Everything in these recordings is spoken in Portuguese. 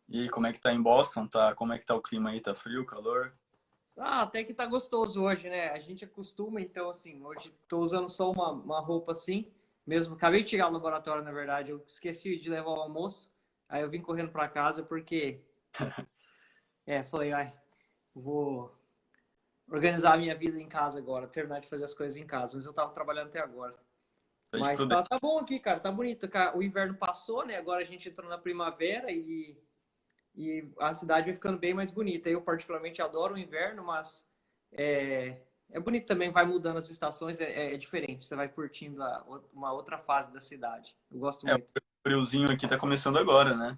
E aí, como é que tá em Boston? Tá, como é que tá o clima aí? Tá frio, calor? Ah, até que tá gostoso hoje, né? A gente acostuma, então, assim, hoje tô usando só uma roupa assim, mesmo. Acabei de chegar no laboratório, na verdade, eu esqueci de levar o almoço, aí eu vim correndo pra casa porque, falei, vou organizar a minha vida em casa agora, terminar de fazer as coisas em casa, mas eu tava trabalhando até agora. Tá de Mas prudência. tá bom aqui, cara, tá bonito. O inverno passou, né? Agora a gente entrou na primavera e a cidade vai ficando bem mais bonita. Eu particularmente adoro o inverno, mas é bonito também, vai mudando as estações, é diferente. Você vai curtindo uma outra fase da cidade. Eu gosto O muito. friozinho aqui tá começando agora, né?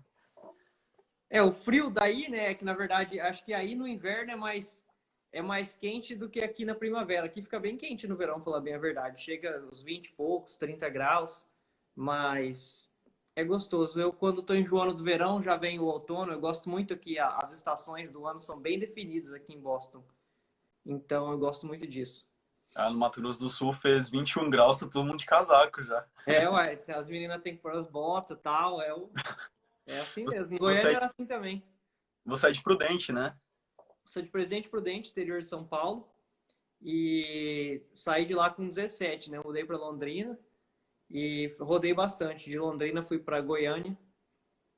O frio daí, né, que na verdade, acho que aí no inverno é mais quente do que aqui na primavera. Aqui fica bem quente no verão, falar bem a verdade. Chega uns 20 e poucos, 30 graus, mas é gostoso. Eu, quando estou enjoando do verão, já vem o outono. Eu gosto muito que as estações do ano são bem definidas aqui em Boston. Então, eu gosto muito disso. Ah, no Mato Grosso do Sul fez 21 graus, tá todo mundo de casaco já. Ué, as meninas têm que pôr as botas e tal. É assim mesmo. Em Você Goiânia é, era assim também. você é de Prudente, né? Sou de Presidente Prudente, interior de São Paulo. E saí de lá com 17, né? Mudei para Londrina e rodei bastante. De Londrina fui para Goiânia.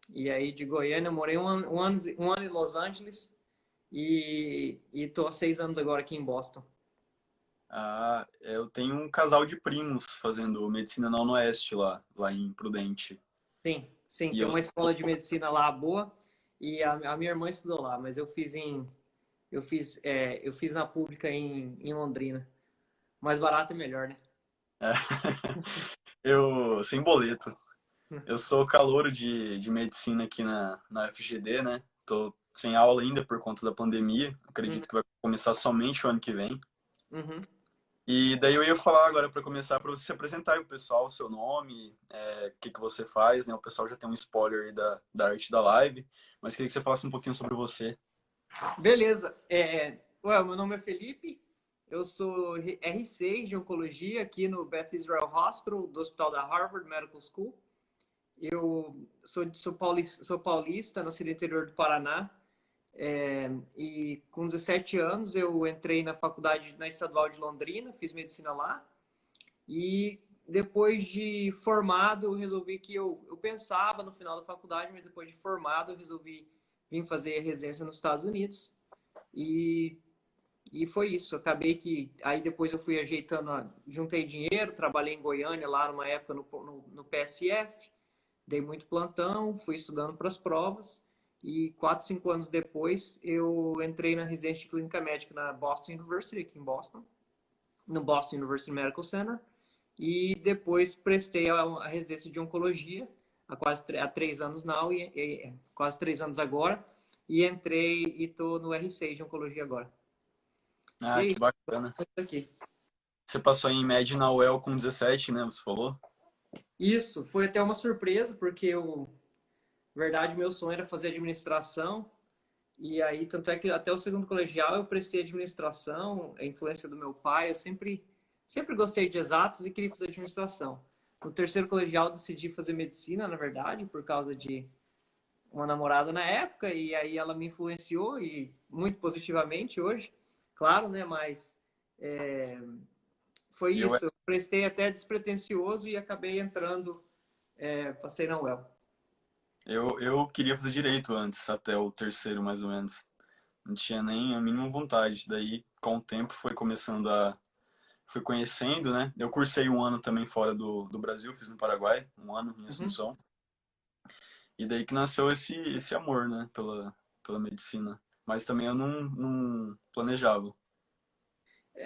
E aí de Goiânia eu morei um ano em Los Angeles e tô há 6 anos agora aqui em Boston. Ah, eu tenho um casal de primos fazendo medicina na Oeste lá em Prudente. Sim, sim, E tem eu, uma escola de medicina lá boa e a minha irmã estudou lá, mas eu fiz na pública em Londrina. Mais barato e melhor, né? sem boleto. Eu sou calouro de medicina aqui na FGD, né? Tô sem aula ainda por conta da pandemia. Uhum, Acredito que vai começar somente o ano que vem. uhum. E daí eu ia falar agora para começar para você se apresentar aí o pessoal, o seu nome, o que que você faz, né? O pessoal já tem um spoiler aí da arte da live, mas queria que você falasse um pouquinho sobre você. Beleza. Meu nome é Felipe, eu sou R6 de Oncologia aqui no Beth Israel Hospital, do Hospital da Harvard Medical School. Eu sou paulista, nasci no interior do Paraná. E com 17 anos eu entrei na faculdade na Estadual de Londrina, fiz medicina lá. E depois de formado, eu resolvi que eu pensava no final da faculdade, mas depois de formado, eu resolvi vir fazer residência nos Estados Unidos. E, e foi isso. Acabei que aí depois eu fui ajeitando, juntei dinheiro, trabalhei em Goiânia lá numa época no PSF, dei muito plantão, fui estudando para as provas. E 4, 5 anos depois, eu entrei na residência de clínica médica na Boston University, aqui em Boston, no Boston University Medical Center. E depois prestei a residência de oncologia há 3 anos now, quase 3 anos agora. E entrei e estou no R6 de oncologia agora. E Ah, é que isso bacana. aqui. Você passou em média na UEL com 17, né? Você falou? Isso, foi até uma surpresa, porque na verdade, meu sonho era fazer administração. E aí, tanto é que até o segundo colegial eu prestei administração, a influência do meu pai. Eu sempre gostei de exatas e queria fazer administração. No terceiro colegial, eu decidi fazer medicina, na verdade, por causa de uma namorada na época. E aí ela me influenciou, e muito positivamente hoje, claro, né? Mas é, foi Eu, isso. Eu prestei até despretensioso e acabei entrando, passei na UEL. eu queria fazer direito antes, até o terceiro, mais ou menos. Não tinha nem a mínima vontade. Daí, com o tempo, foi começando a... Fui conhecendo, né? Eu cursei um ano também fora do Brasil, fiz no Paraguai, um ano em Uhum. Assunção. E daí que nasceu esse amor, né, pela medicina. Mas também eu não planejava.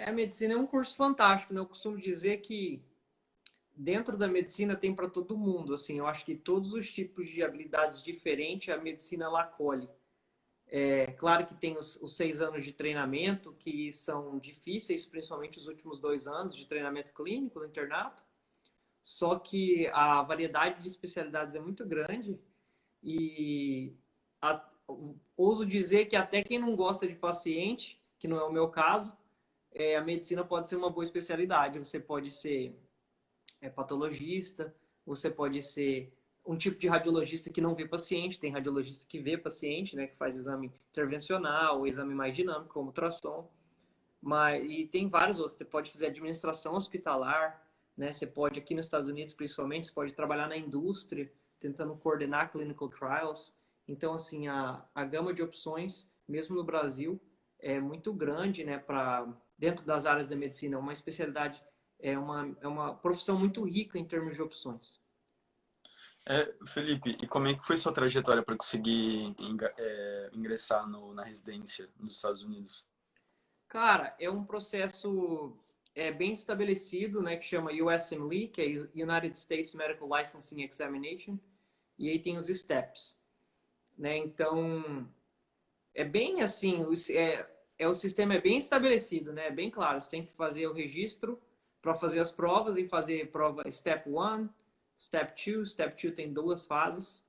A medicina é um curso fantástico, né? Eu costumo dizer que dentro da medicina tem para todo mundo, assim, eu acho que todos os tipos de habilidades diferentes a medicina ela acolhe. É claro que tem os 6 anos de treinamento que são difíceis, principalmente os últimos 2 anos de treinamento clínico no internato, só que a variedade de especialidades é muito grande e a, ouso dizer que até quem não gosta de paciente, que não é o meu caso, a medicina pode ser uma boa especialidade. Você pode ser patologista, você pode ser um tipo de radiologista que não vê paciente, tem radiologista que vê paciente, né, que faz exame intervencional, exame mais dinâmico, como ultrassom, e tem vários outros. Você pode fazer administração hospitalar, né? Você pode, aqui nos Estados Unidos principalmente, você pode trabalhar na indústria, tentando coordenar clinical trials. Então, assim, a gama de opções, mesmo no Brasil, é muito grande, né? Dentro das áreas da medicina, uma especialidade, é uma profissão muito rica em termos de opções. Felipe, e como é que foi sua trajetória para conseguir ingressar na residência nos Estados Unidos? Cara, é um processo bem estabelecido, né, que chama USMLE, que é United States Medical Licensing Examination, e aí tem os steps, né? Então, é bem assim, o sistema é bem estabelecido, né? É bem claro, você tem que fazer o registro para fazer as provas e fazer prova Step 1, Step 2, Step 2 tem duas fases.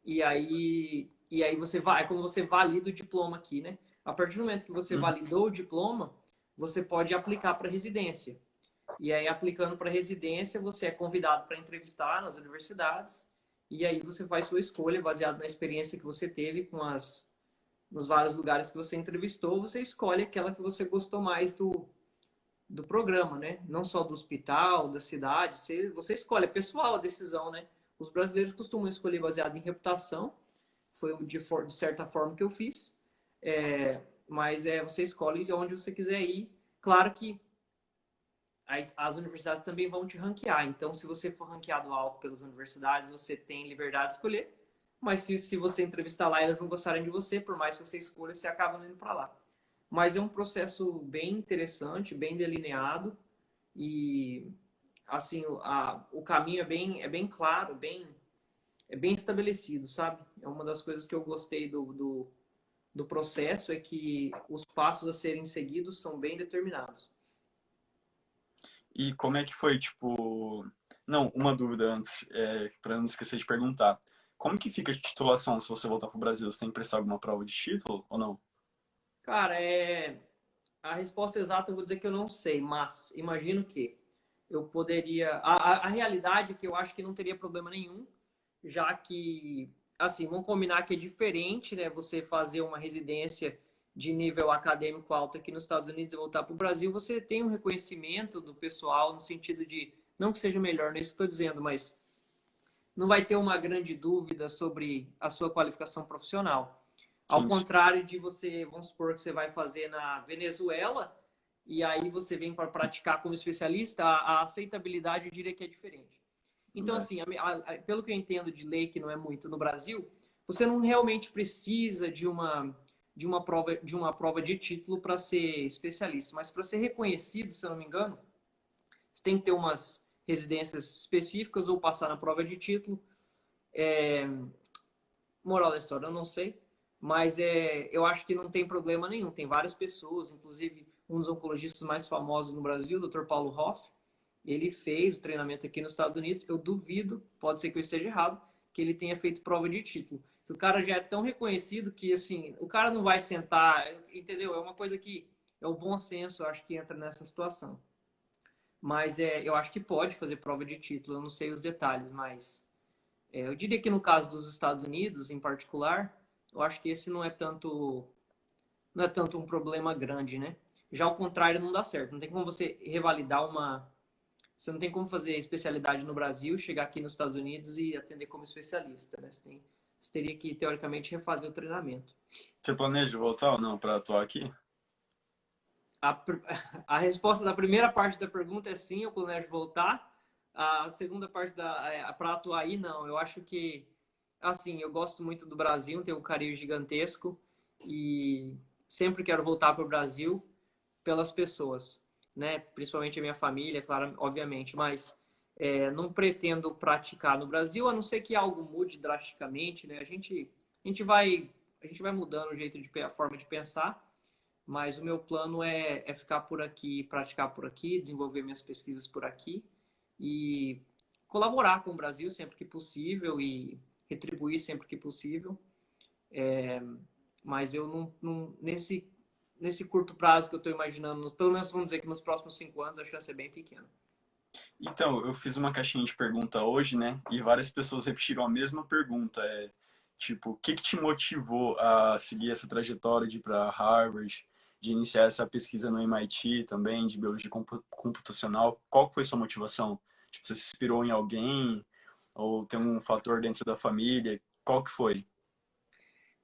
E aí você vai, é como você valida o diploma aqui, né? A partir do momento que você Uhum. validou o diploma, você pode aplicar para residência. E aí, aplicando para residência, você é convidado para entrevistar nas universidades. E aí você faz sua escolha baseado na experiência que você teve nos vários lugares que você entrevistou. Você escolhe aquela que você gostou mais do programa, né? Não só do hospital, da cidade. Você escolhe, é pessoal a decisão, né? Os brasileiros costumam escolher baseado em reputação. Foi de certa forma que eu fiz. Mas você escolhe de onde você quiser ir. Claro que as universidades também vão te ranquear. Então, se você for ranqueado alto pelas universidades, você tem liberdade de escolher. Mas se você entrevistar lá e elas não gostarem de você, por mais que você escolha, você acaba indo para lá. Mas é um processo bem interessante, bem delineado e assim o caminho é bem claro, é bem estabelecido, sabe? É uma das coisas que eu gostei do processo é que os passos a serem seguidos são bem determinados. E como é que foi, tipo... Não, uma dúvida antes, para não esquecer de perguntar. Como que fica a titulação se você voltar pro Brasil? Você tem que prestar alguma prova de título ou não? Cara, a resposta exata eu vou dizer que eu não sei, mas imagino que eu poderia. A realidade é que eu acho que não teria problema nenhum, já que, assim, vamos combinar que é diferente, né? Você fazer uma residência de nível acadêmico alto aqui nos Estados Unidos e voltar para o Brasil, você tem um reconhecimento do pessoal no sentido de, não que seja melhor, não é isso que estou dizendo, mas não vai ter uma grande dúvida sobre a sua qualificação profissional. Ao Sim, sim. contrário de você, vamos supor que você vai fazer na Venezuela e aí você vem para praticar como especialista, a aceitabilidade eu diria que é diferente. Então, É. assim, pelo que eu entendo de lei, que não é muito no Brasil, você não realmente precisa de uma prova de título para ser especialista, mas para ser reconhecido, se eu não me engano, você tem que ter umas residências específicas ou passar na prova de título. Moral da história, eu não sei, mas eu acho que não tem problema nenhum. Tem várias pessoas, inclusive um dos oncologistas mais famosos no Brasil, o Dr. Paulo Hoff, ele fez o treinamento aqui nos Estados Unidos. Eu duvido, pode ser que eu esteja errado, que ele tenha feito prova de título. O cara já é tão reconhecido que, assim, o cara não vai sentar, entendeu? É uma coisa que é o bom senso, eu acho que entra nessa situação. Mas eu acho que pode fazer prova de título, eu não sei os detalhes, mas eu diria que no caso dos Estados Unidos, em particular, eu acho que esse não é tanto um problema grande, né? Já ao contrário, não dá certo. Não tem como você revalidar você não tem como fazer especialidade no Brasil, chegar aqui nos Estados Unidos e atender como especialista, né? Você teria que, teoricamente, refazer o treinamento. Você planeja voltar ou não para atuar aqui? A, a resposta da primeira parte da pergunta é sim, eu planejo voltar. A segunda parte para atuar aí, não. Eu acho que, assim, eu gosto muito do Brasil, tenho um carinho gigantesco e sempre quero voltar para o Brasil pelas pessoas, né? Principalmente a minha família, claro, obviamente, mas não pretendo praticar no Brasil, a não ser que algo mude drasticamente, né? A gente vai, a gente vai mudando o jeito a forma de pensar, mas o meu plano é ficar por aqui, praticar por aqui, desenvolver minhas pesquisas por aqui e colaborar com o Brasil sempre que possível e retribuir sempre que possível. Mas eu nesse curto prazo que eu estou imaginando, pelo menos vamos dizer que nos próximos 5 anos, a chance é bem pequena. Então, eu fiz uma caixinha de pergunta hoje, né? E várias pessoas repetiram a mesma pergunta. Tipo, o que que te motivou a seguir essa trajetória de ir para Harvard, de iniciar essa pesquisa no MIT também, de biologia computacional? Qual que foi sua motivação? Tipo, você se inspirou em alguém? Ou tem um fator dentro da família? Qual que foi?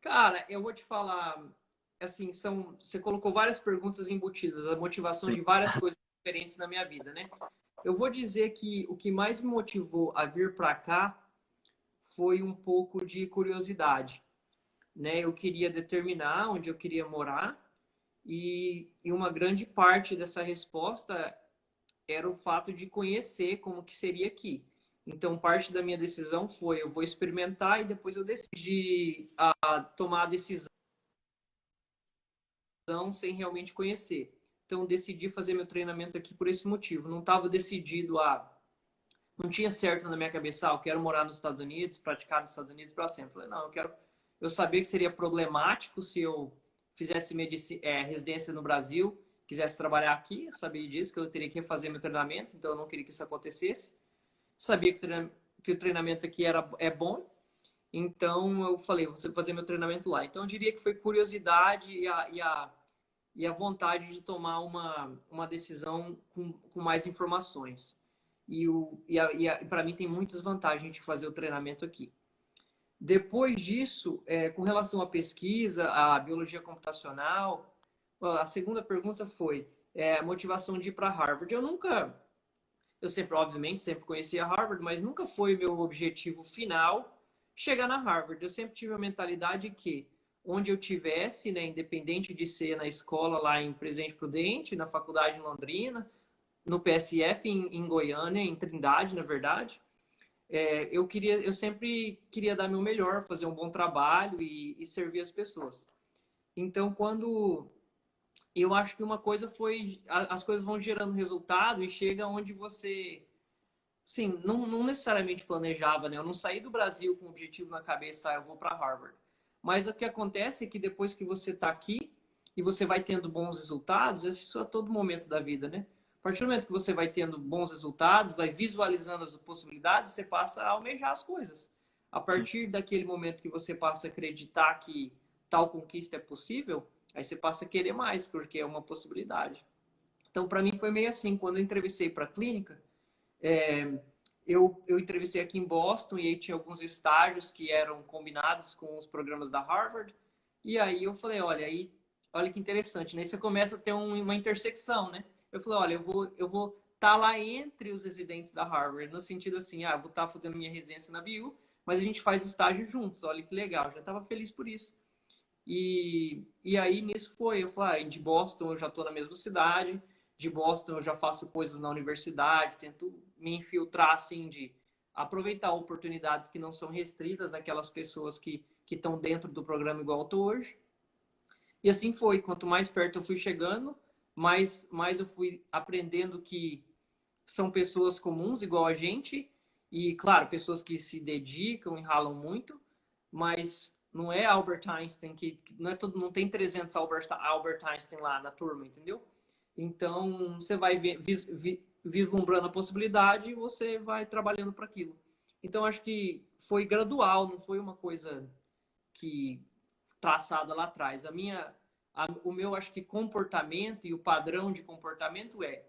Cara, eu vou te falar, assim, você colocou várias perguntas embutidas, a motivação Sim. de várias coisas diferentes na minha vida, né? Eu vou dizer que o que mais me motivou a vir para cá foi um pouco de curiosidade, né? Eu queria determinar onde eu queria morar e uma grande parte dessa resposta era o fato de conhecer como que seria aqui. Então, parte da minha decisão foi, eu vou experimentar e depois eu decidi tomar a decisão sem realmente conhecer. Então, decidi fazer meu treinamento aqui por esse motivo. Não estava decidido a... Não tinha certo na minha cabeça, eu quero morar nos Estados Unidos, praticar nos Estados Unidos para sempre. Falei, não, eu quero... Eu sabia que seria problemático se eu fizesse residência no Brasil, quisesse trabalhar aqui, eu sabia disso, que eu teria que refazer meu treinamento, então eu não queria que isso acontecesse. Sabia que o treinamento aqui é bom, então eu falei, vou fazer meu treinamento lá. Então eu diria que foi curiosidade e a vontade de tomar uma decisão com mais informações. Para mim tem muitas vantagens de fazer o treinamento aqui. Depois disso, com relação à pesquisa, à biologia computacional, a segunda pergunta foi a motivação de ir para Harvard. Eu sempre, obviamente, sempre conhecia Harvard, mas nunca foi meu objetivo final chegar na Harvard. Eu sempre tive a mentalidade que onde eu tivesse, né, independente de ser na escola lá em Presidente Prudente, na faculdade em Londrina, no PSF em Goiânia, em Trindade, na verdade, eu sempre queria dar meu melhor, fazer um bom trabalho e servir as pessoas. Então, quando eu acho que uma coisa foi, as coisas vão gerando resultado e chega onde você sim, não necessariamente planejava, né? Eu não saí do Brasil com o objetivo na cabeça, eu vou para Harvard. Mas o que acontece é que depois que você está aqui e você vai tendo bons resultados, isso a todo momento da vida, né? A partir do momento que você vai tendo bons resultados, vai visualizando as possibilidades, você passa a almejar as coisas. A Sim. partir daquele momento que você passa a acreditar que tal conquista é possível, aí você passa a querer mais, porque é uma possibilidade. Então, para mim foi meio assim, quando eu entrevistei para a clínica, é, eu entrevistei aqui em Boston e aí tinha alguns estágios que eram combinados com os programas da Harvard. E aí eu falei, olha que interessante, né? Aí você começa a ter uma intersecção, né? Eu falei, olha, eu vou estar lá entre os residentes da Harvard, no sentido assim, eu vou estar fazendo minha residência na BU, mas a gente faz estágio juntos, olha que legal, eu já estava feliz por isso. E aí nisso foi, eu falei, de Boston eu já estou na mesma cidade, de Boston eu já faço coisas na universidade, tento me infiltrar assim de aproveitar oportunidades que não são restritas àquelas pessoas que estão dentro do programa igual eu estou hoje. E assim foi, quanto mais perto eu fui chegando, mais eu fui aprendendo que são pessoas comuns igual a gente e, claro, pessoas que se dedicam e ralam muito, mas não é Albert Einstein não é todo, não tem 300 Albert Einstein lá na turma, entendeu? Então você vai vislumbrando a possibilidade e você vai trabalhando para aquilo. Então acho que foi gradual, não foi uma coisa que traçada lá atrás. O meu acho que comportamento e o padrão de comportamento é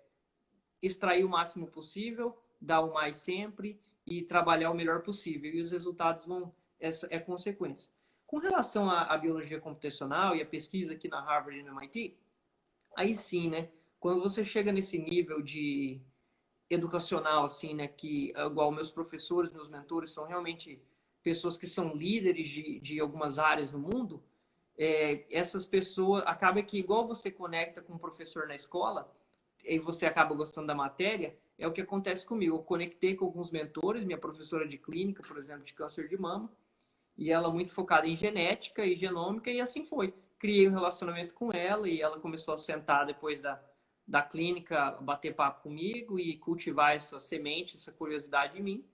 extrair o máximo possível, dar o mais sempre e trabalhar o melhor possível. E os resultados vão, essa é consequência. Com relação à biologia computacional e a pesquisa aqui na Harvard e no MIT, aí sim, né? Quando você chega nesse nível de educacional, assim, né? Que, igual meus professores, meus mentores, são realmente pessoas que são líderes de algumas áreas no mundo, essas pessoas, acaba que igual você conecta com um professor na escola, e você acaba gostando da matéria, é o que acontece comigo. Eu conectei com alguns mentores, minha professora de clínica, por exemplo, de câncer de mama, e ela muito focada em genética e genômica, e assim foi. Criei um relacionamento com ela e ela começou a sentar depois da clínica, bater papo comigo e cultivar essa semente, essa curiosidade em mim.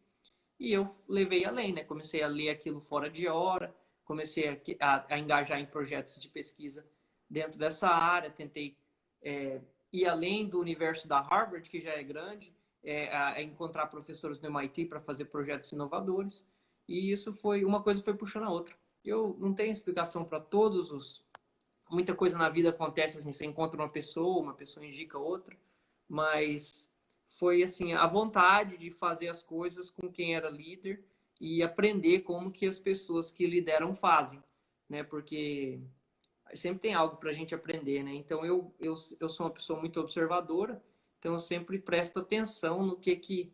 E eu levei além, né? Comecei a ler aquilo fora de hora, comecei a engajar em projetos de pesquisa dentro dessa área, tentei ir além do universo da Harvard, que já é grande, a encontrar professores no MIT para fazer projetos inovadores. E isso foi, uma coisa foi puxando a outra. Eu não tenho explicação para todos os... Muita coisa na vida acontece assim, você encontra uma pessoa indica outra, mas foi assim, a vontade de fazer as coisas com quem era líder e aprender como que as pessoas que lideram fazem, né? Porque sempre tem algo para a gente aprender, né? Então eu sou uma pessoa muito observadora, então eu sempre presto atenção no que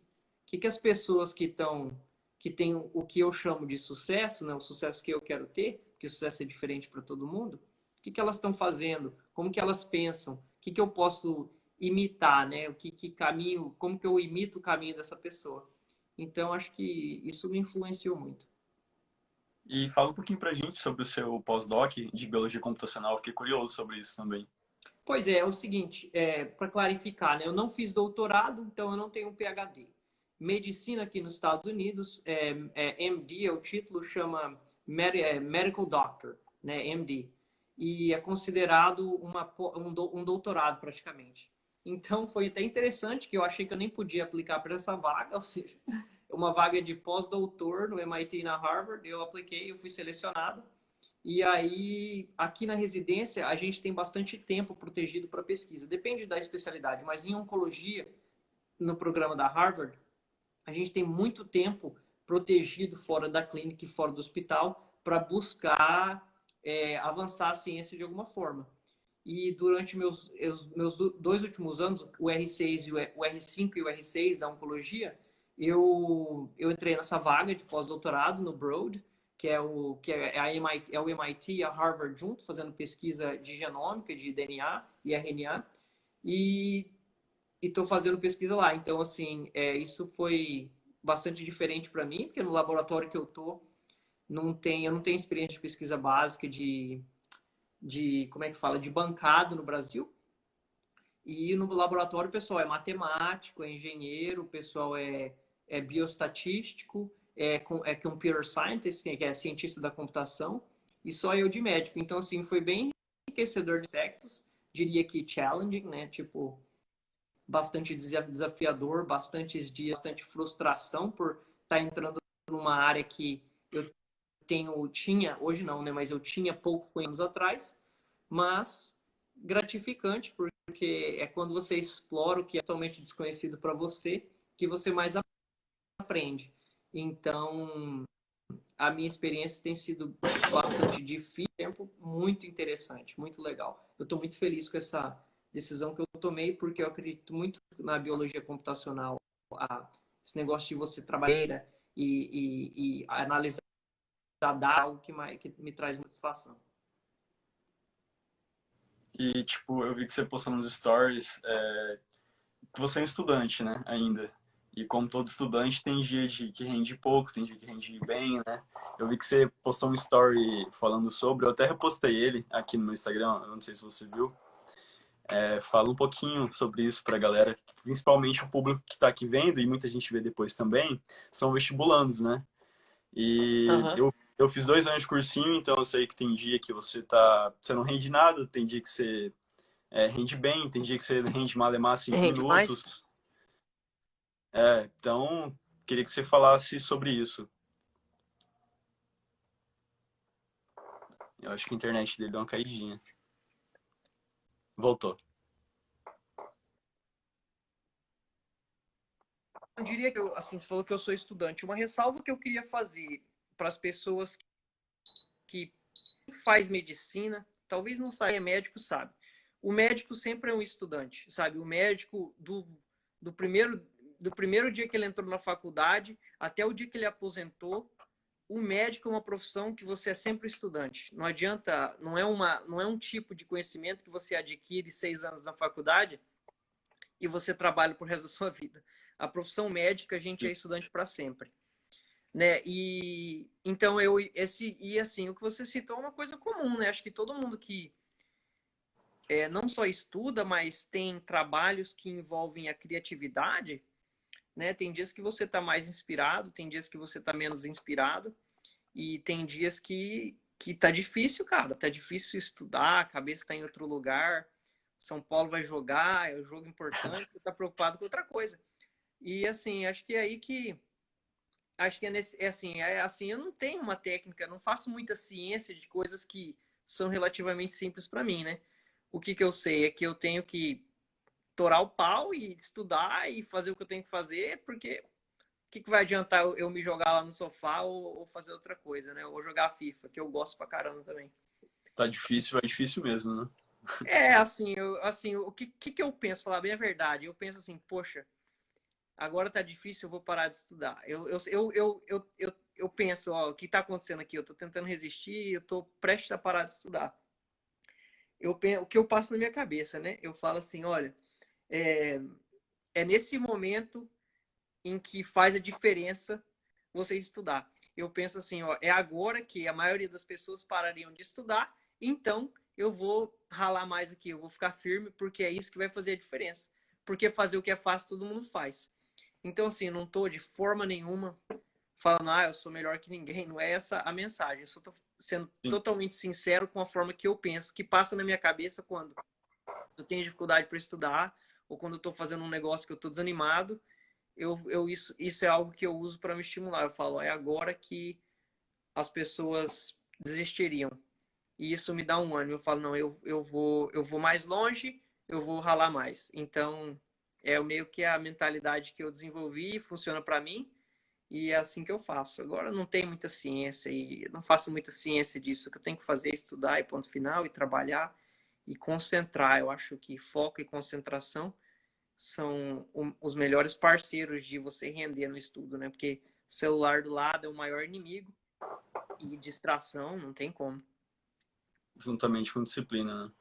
as pessoas que têm o que eu chamo de sucesso, né? O sucesso que eu quero ter, porque o sucesso é diferente para todo mundo. O que elas estão fazendo? Como que elas pensam? O que eu posso imitar, né? Que caminho? Como que eu imito o caminho dessa pessoa? Então acho que isso me influenciou muito. E fala um pouquinho pra gente sobre o seu pós-doc de biologia computacional. Fiquei curioso sobre isso também. Pois é, é o seguinte, para clarificar, né? Eu não fiz doutorado, então eu não tenho um PhD. Medicina aqui nos Estados Unidos, MD é o título, chama Medical Doctor, né? MD. E é considerado um doutorado praticamente. Então foi até interessante que eu achei que eu nem podia aplicar para essa vaga, ou seja, uma vaga de pós-doutor no MIT e na Harvard. Eu apliquei, eu fui selecionado. E aí, aqui na residência, a gente tem bastante tempo protegido para pesquisa. Depende da especialidade, mas em oncologia, no programa da Harvard, a gente tem muito tempo protegido fora da clínica e fora do hospital para buscar avançar a ciência de alguma forma. E durante meus 2 últimos anos, o R6, o R5 e o R6 da oncologia, eu entrei nessa vaga de pós-doutorado no Broad, é o MIT e a Harvard junto, fazendo pesquisa de genômica, de DNA e RNA, e estou fazendo pesquisa lá. Então, assim, isso foi bastante diferente para mim, porque no laboratório que eu estou, eu não tenho experiência de pesquisa básica como é que fala, de bancada no Brasil. E no laboratório o pessoal é matemático, é engenheiro, o pessoal é bioestatístico, é computer scientist, que é cientista da computação, e só eu de médico. Então, assim, foi bem enriquecedor de aspectos, diria que challenging, né? Tipo, bastante desafiador, bastantes dias, bastante frustração por estar entrando numa área que eu tinha, hoje não, né? Mas eu tinha pouco anos atrás, mas gratificante, porque é quando você explora o que é totalmente desconhecido para você que você mais aprende. Então, a minha experiência tem sido bastante difícil, tempo muito interessante, muito legal. Eu estou muito feliz com essa decisão que eu tomei, porque eu acredito muito na biologia computacional, esse negócio de você trabalhar e analisar dados, algo que me traz muita satisfação. E, tipo, eu vi que você postou nos stories que você é um estudante, né, ainda. E como todo estudante, tem dia que rende pouco, tem dia que rende bem, né? Eu vi que você postou um story falando sobre, eu até repostei ele aqui no meu Instagram, eu não sei se você viu. Fala um pouquinho sobre isso pra galera, principalmente o público que tá aqui vendo, e muita gente vê depois também, são vestibulandos, né? E Uhum. eu fiz 2 anos de cursinho, então eu sei que tem dia que você não rende nada, tem dia que você rende bem, tem dia que você rende malemar 5 Rende mais? minutos. Então, queria que você falasse sobre isso. Eu acho que a internet dele deu uma caidinha. Voltou. Eu diria que assim, você falou que eu sou estudante. Uma ressalva que eu queria fazer para as pessoas que faz medicina, talvez não saiba, é médico, sabe? O médico sempre é um estudante, sabe? O médico do primeiro dia que ele entrou na faculdade até o dia que ele aposentou, o médico é uma profissão que você é sempre estudante. Não adianta, não é um tipo de conhecimento que você adquire 6 anos na faculdade e você trabalha pro resto da sua vida. A profissão médica, a gente é estudante para sempre, né? E então assim, o que você citou é uma coisa comum, né? Acho que todo mundo que não só estuda, mas tem trabalhos que envolvem a criatividade, né? Tem dias que você está mais inspirado, tem dias que você está menos inspirado, e tem dias que tá difícil, cara. Tá difícil estudar, a cabeça está em outro lugar. São Paulo vai jogar, é um jogo importante, você tá preocupado com outra coisa. E assim, acho que é aí que acho que é assim, eu não tenho uma técnica, não faço muita ciência de coisas que são relativamente simples para mim, né? O que que eu sei é que eu tenho que torar o pau e estudar e fazer o que eu tenho que fazer, porque o que que vai adiantar eu me jogar lá no sofá ou fazer outra coisa, né? Ou jogar FIFA, que eu gosto pra caramba também. Tá difícil, é difícil mesmo, né? É, assim, assim, o que eu penso, falar bem a verdade, eu penso assim, poxa, agora tá difícil, eu vou parar de estudar. Eu penso, ó, o que tá acontecendo aqui? Eu tô tentando resistir, eu tô prestes a parar de estudar. O que eu passo na minha cabeça, né? Eu falo assim, olha, é, é nesse momento em que faz a diferença você estudar. Eu penso assim, ó, é agora que a maioria das pessoas parariam de estudar, então eu vou ralar mais aqui, eu vou ficar firme, porque é isso que vai fazer a diferença. Porque fazer o que é fácil, todo mundo faz. Então, assim, não estou de forma nenhuma falando, ah, eu sou melhor que ninguém. Não é essa a mensagem. Eu só estou sendo Sim. totalmente sincero com a forma que eu penso, que passa na minha cabeça quando eu tenho dificuldade para estudar, ou quando eu estou fazendo um negócio que eu estou desanimado. Isso é algo que eu uso para me estimular. Eu falo, é agora que as pessoas desistiriam. E isso me dá um ânimo. Eu falo, não, eu vou mais longe, eu vou ralar mais. Então, é meio que a mentalidade que eu desenvolvi, funciona para mim, e é assim que eu faço. Agora, não tem muita ciência, e não faço muita ciência disso. O que eu tenho que fazer é estudar, e ponto final, e trabalhar, e concentrar. Eu acho que foco e concentração são os melhores parceiros de você render no estudo, né? Porque celular do lado é o maior inimigo, e distração não tem como. Juntamente com disciplina, né?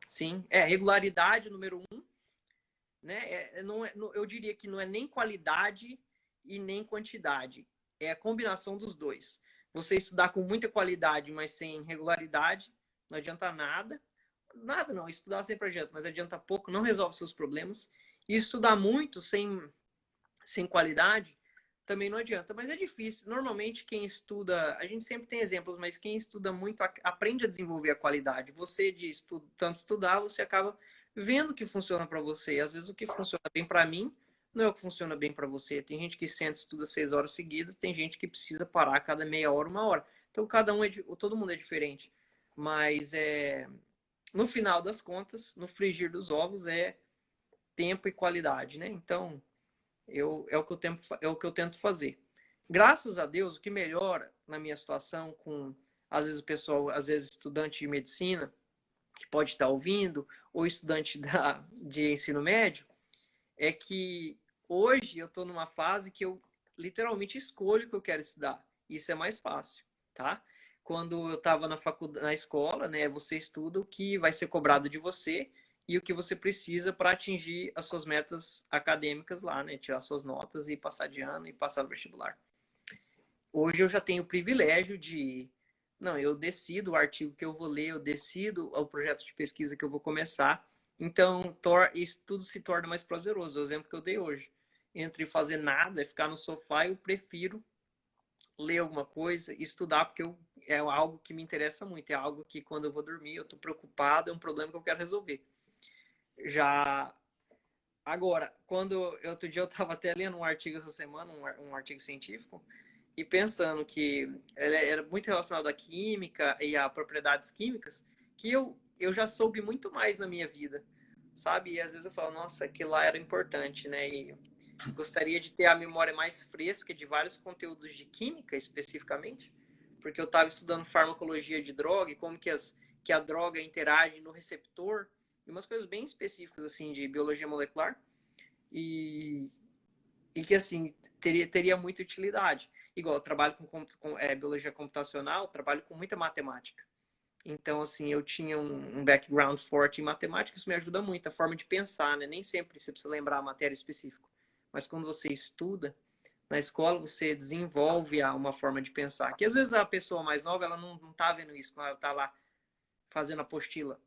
Sim, regularidade número um, né? Não eu diria que não é nem qualidade e nem quantidade, é a combinação dos dois. Você estudar com muita qualidade, mas sem regularidade, não adianta nada. Nada não, estudar sempre adianta, mas adianta pouco, não resolve seus problemas. E estudar muito sem qualidade também não adianta, mas é difícil. Normalmente quem estuda, a gente sempre tem exemplos, mas quem estuda muito aprende a desenvolver a qualidade. Você de tanto estudar, você acaba vendo o que funciona para você. Às vezes o que funciona bem para mim não é o que funciona bem para você. Tem gente que senta e estuda 6 horas seguidas, tem gente que precisa parar a cada meia hora, uma hora. Então cada um todo mundo é diferente. Mas no final das contas, no frigir dos ovos é tempo e qualidade, né? Então é o que eu tento fazer. Graças a Deus, o que melhora na minha situação com, às vezes, o pessoal, às vezes, estudante de medicina, que pode estar ouvindo, ou estudante de ensino médio, é que hoje eu estou numa fase que eu literalmente escolho o que eu quero estudar. Isso é mais fácil, tá? Quando eu estava na escola, né, você estuda o que vai ser cobrado de você e o que você precisa para atingir as suas metas acadêmicas lá, né, tirar suas notas e passar de ano e passar no vestibular. Hoje eu já tenho o privilégio de, não, eu decido o artigo que eu vou ler, eu decido o projeto de pesquisa que eu vou começar. Então, isso tudo se torna mais prazeroso. O exemplo que eu dei hoje. Entre fazer nada e ficar no sofá, eu prefiro ler alguma coisa e estudar, porque é algo que me interessa muito. É algo que, quando eu vou dormir, eu estou preocupado, é um problema que eu quero resolver. Já agora, outro dia eu estava até lendo um artigo essa semana, um artigo científico, e pensando que ele era muito relacionado à química e a propriedades químicas, que eu já soube muito mais na minha vida, sabe? E às vezes eu falo, nossa, aquilo lá era importante, né? E gostaria de ter a memória mais fresca de vários conteúdos de química, especificamente, porque eu estava estudando farmacologia de droga e como que a droga interage no receptor, e umas coisas bem específicas, assim, de biologia molecular, e, e que, assim, teria muita utilidade. Igual, eu trabalho com biologia computacional, trabalho com muita matemática. Então, assim, eu tinha um background forte em matemática, isso me ajuda muito, a forma de pensar, né? Nem sempre você precisa lembrar a matéria específica. Mas quando você estuda, na escola você desenvolve uma forma de pensar. Que às vezes a pessoa mais nova, ela não tá vendo isso, quando ela tá lá fazendo a apostila.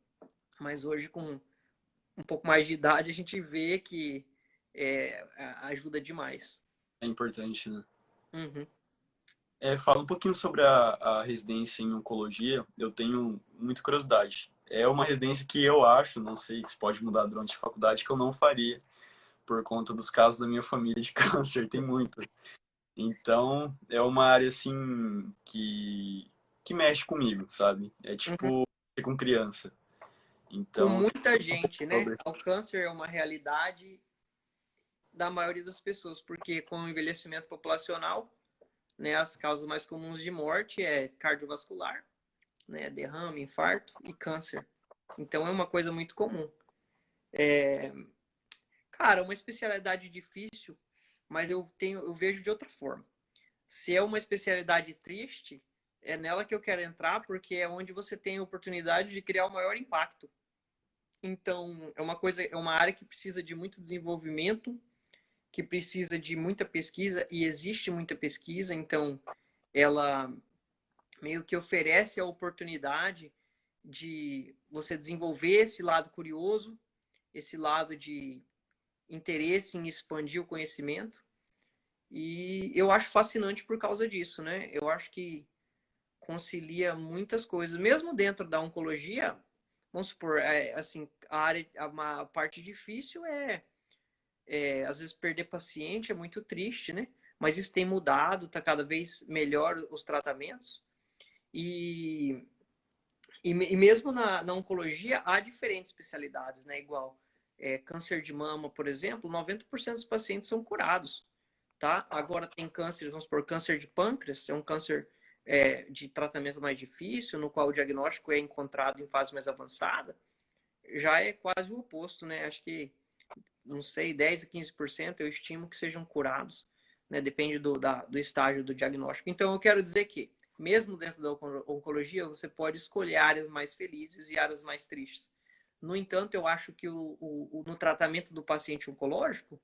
Mas hoje, com um pouco mais de idade, a gente vê que ajuda demais. É importante, né? Uhum. Fala um pouquinho sobre a residência em oncologia. Eu tenho muita curiosidade. É uma residência que eu acho, não sei se pode mudar durante a faculdade, que eu não faria. por conta dos casos da minha família de câncer, tem muito. Então, é uma área assim que mexe comigo, sabe? É Uhum. tipo ser com criança. Com Então, muita gente, né? sobre. O câncer é uma realidade da maioria das pessoas, porque com o envelhecimento populacional, né, as causas mais comuns de morte é cardiovascular, né, derrame, infarto e câncer. Então é uma coisa muito comum. Cara, uma especialidade difícil, mas eu vejo de outra forma. Se é uma especialidade triste, é nela que eu quero entrar, porque é onde você tem a oportunidade de criar o maior impacto. Então, é uma área que precisa de muito desenvolvimento, que precisa de muita pesquisa, e existe muita pesquisa, então ela meio que oferece a oportunidade de você desenvolver esse lado curioso, esse lado de interesse em expandir o conhecimento. E eu acho fascinante por causa disso, né? Eu acho que concilia muitas coisas, mesmo dentro da oncologia. Vamos supor, assim, a parte difícil às vezes perder paciente é muito triste, né? Mas isso tem mudado, está cada vez melhor os tratamentos. E, e mesmo na oncologia há diferentes especialidades, né? Igual câncer de mama, por exemplo, 90% dos pacientes são curados, tá? Agora tem câncer, vamos supor, câncer de pâncreas, é um câncer de tratamento mais difícil, no qual o diagnóstico é encontrado em fase mais avançada, já é quase o oposto, né? Acho que, não sei, 10 a 15% eu estimo que sejam curados, né? Depende do estágio do diagnóstico. Então, eu quero dizer que, mesmo dentro da oncologia, você pode escolher áreas mais felizes e áreas mais tristes. No entanto, eu acho que no tratamento do paciente oncológico,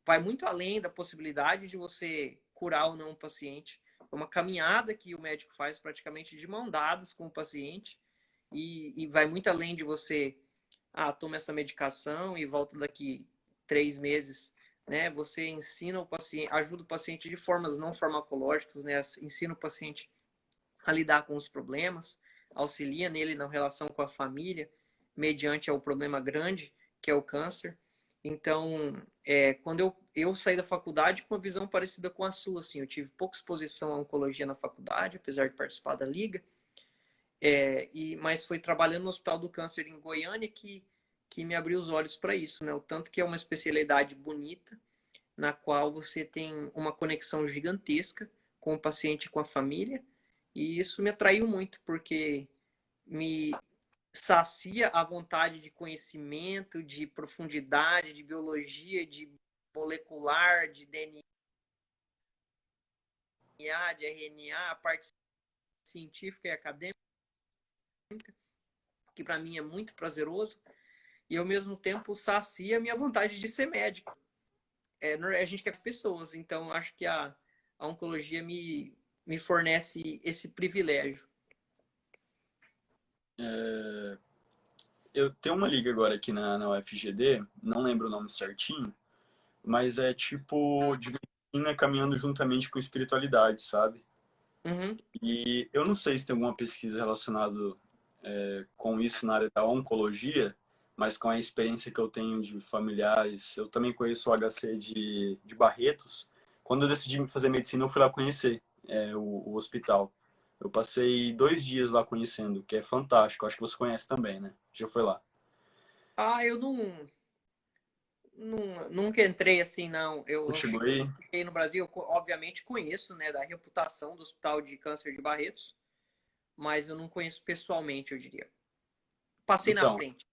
vai muito além da possibilidade de você curar ou não o paciente. É uma caminhada que o médico faz praticamente de mão dadas com o paciente e vai muito além de você, toma essa medicação e volta daqui 3 meses, né? Você ensina o paciente, ajuda o paciente de formas não farmacológicas, né? Ensina o paciente a lidar com os problemas, auxilia nele na relação com a família, mediante ao problema grande, que é o câncer. Então, quando eu saí da faculdade com uma visão parecida com a sua, assim, eu tive pouca exposição à oncologia na faculdade, apesar de participar da liga, mas foi trabalhando no Hospital do Câncer em Goiânia que me abriu os olhos para isso, né? O tanto que é uma especialidade bonita, na qual você tem uma conexão gigantesca com o paciente e com a família, e isso me atraiu muito, porque me sacia a vontade de conhecimento, de profundidade, de biologia, de molecular, de DNA, de RNA, a parte científica e acadêmica, que para mim é muito prazeroso, e ao mesmo tempo sacia a minha vontade de ser médico. A gente quer pessoas, então acho que a oncologia me fornece esse privilégio. Eu tenho uma liga agora aqui na UFGD, não lembro o nome certinho, mas é tipo de medicina caminhando juntamente com espiritualidade, sabe? Uhum. E eu não sei se tem alguma pesquisa relacionada com isso na área da oncologia, mas com a experiência que eu tenho de familiares, eu também conheço o HC de Barretos. Quando eu decidi fazer medicina, eu fui lá conhecer o hospital. Eu passei 2 dias lá conhecendo, que é fantástico. Acho que você conhece também, né? Já foi lá. Eu nunca entrei assim, não. Não Eu chegou aí? fiquei no Brasil, eu, obviamente conheço, né, da reputação do Hospital de Câncer de Barretos, mas eu não conheço pessoalmente, eu diria. Passei na Então, frente.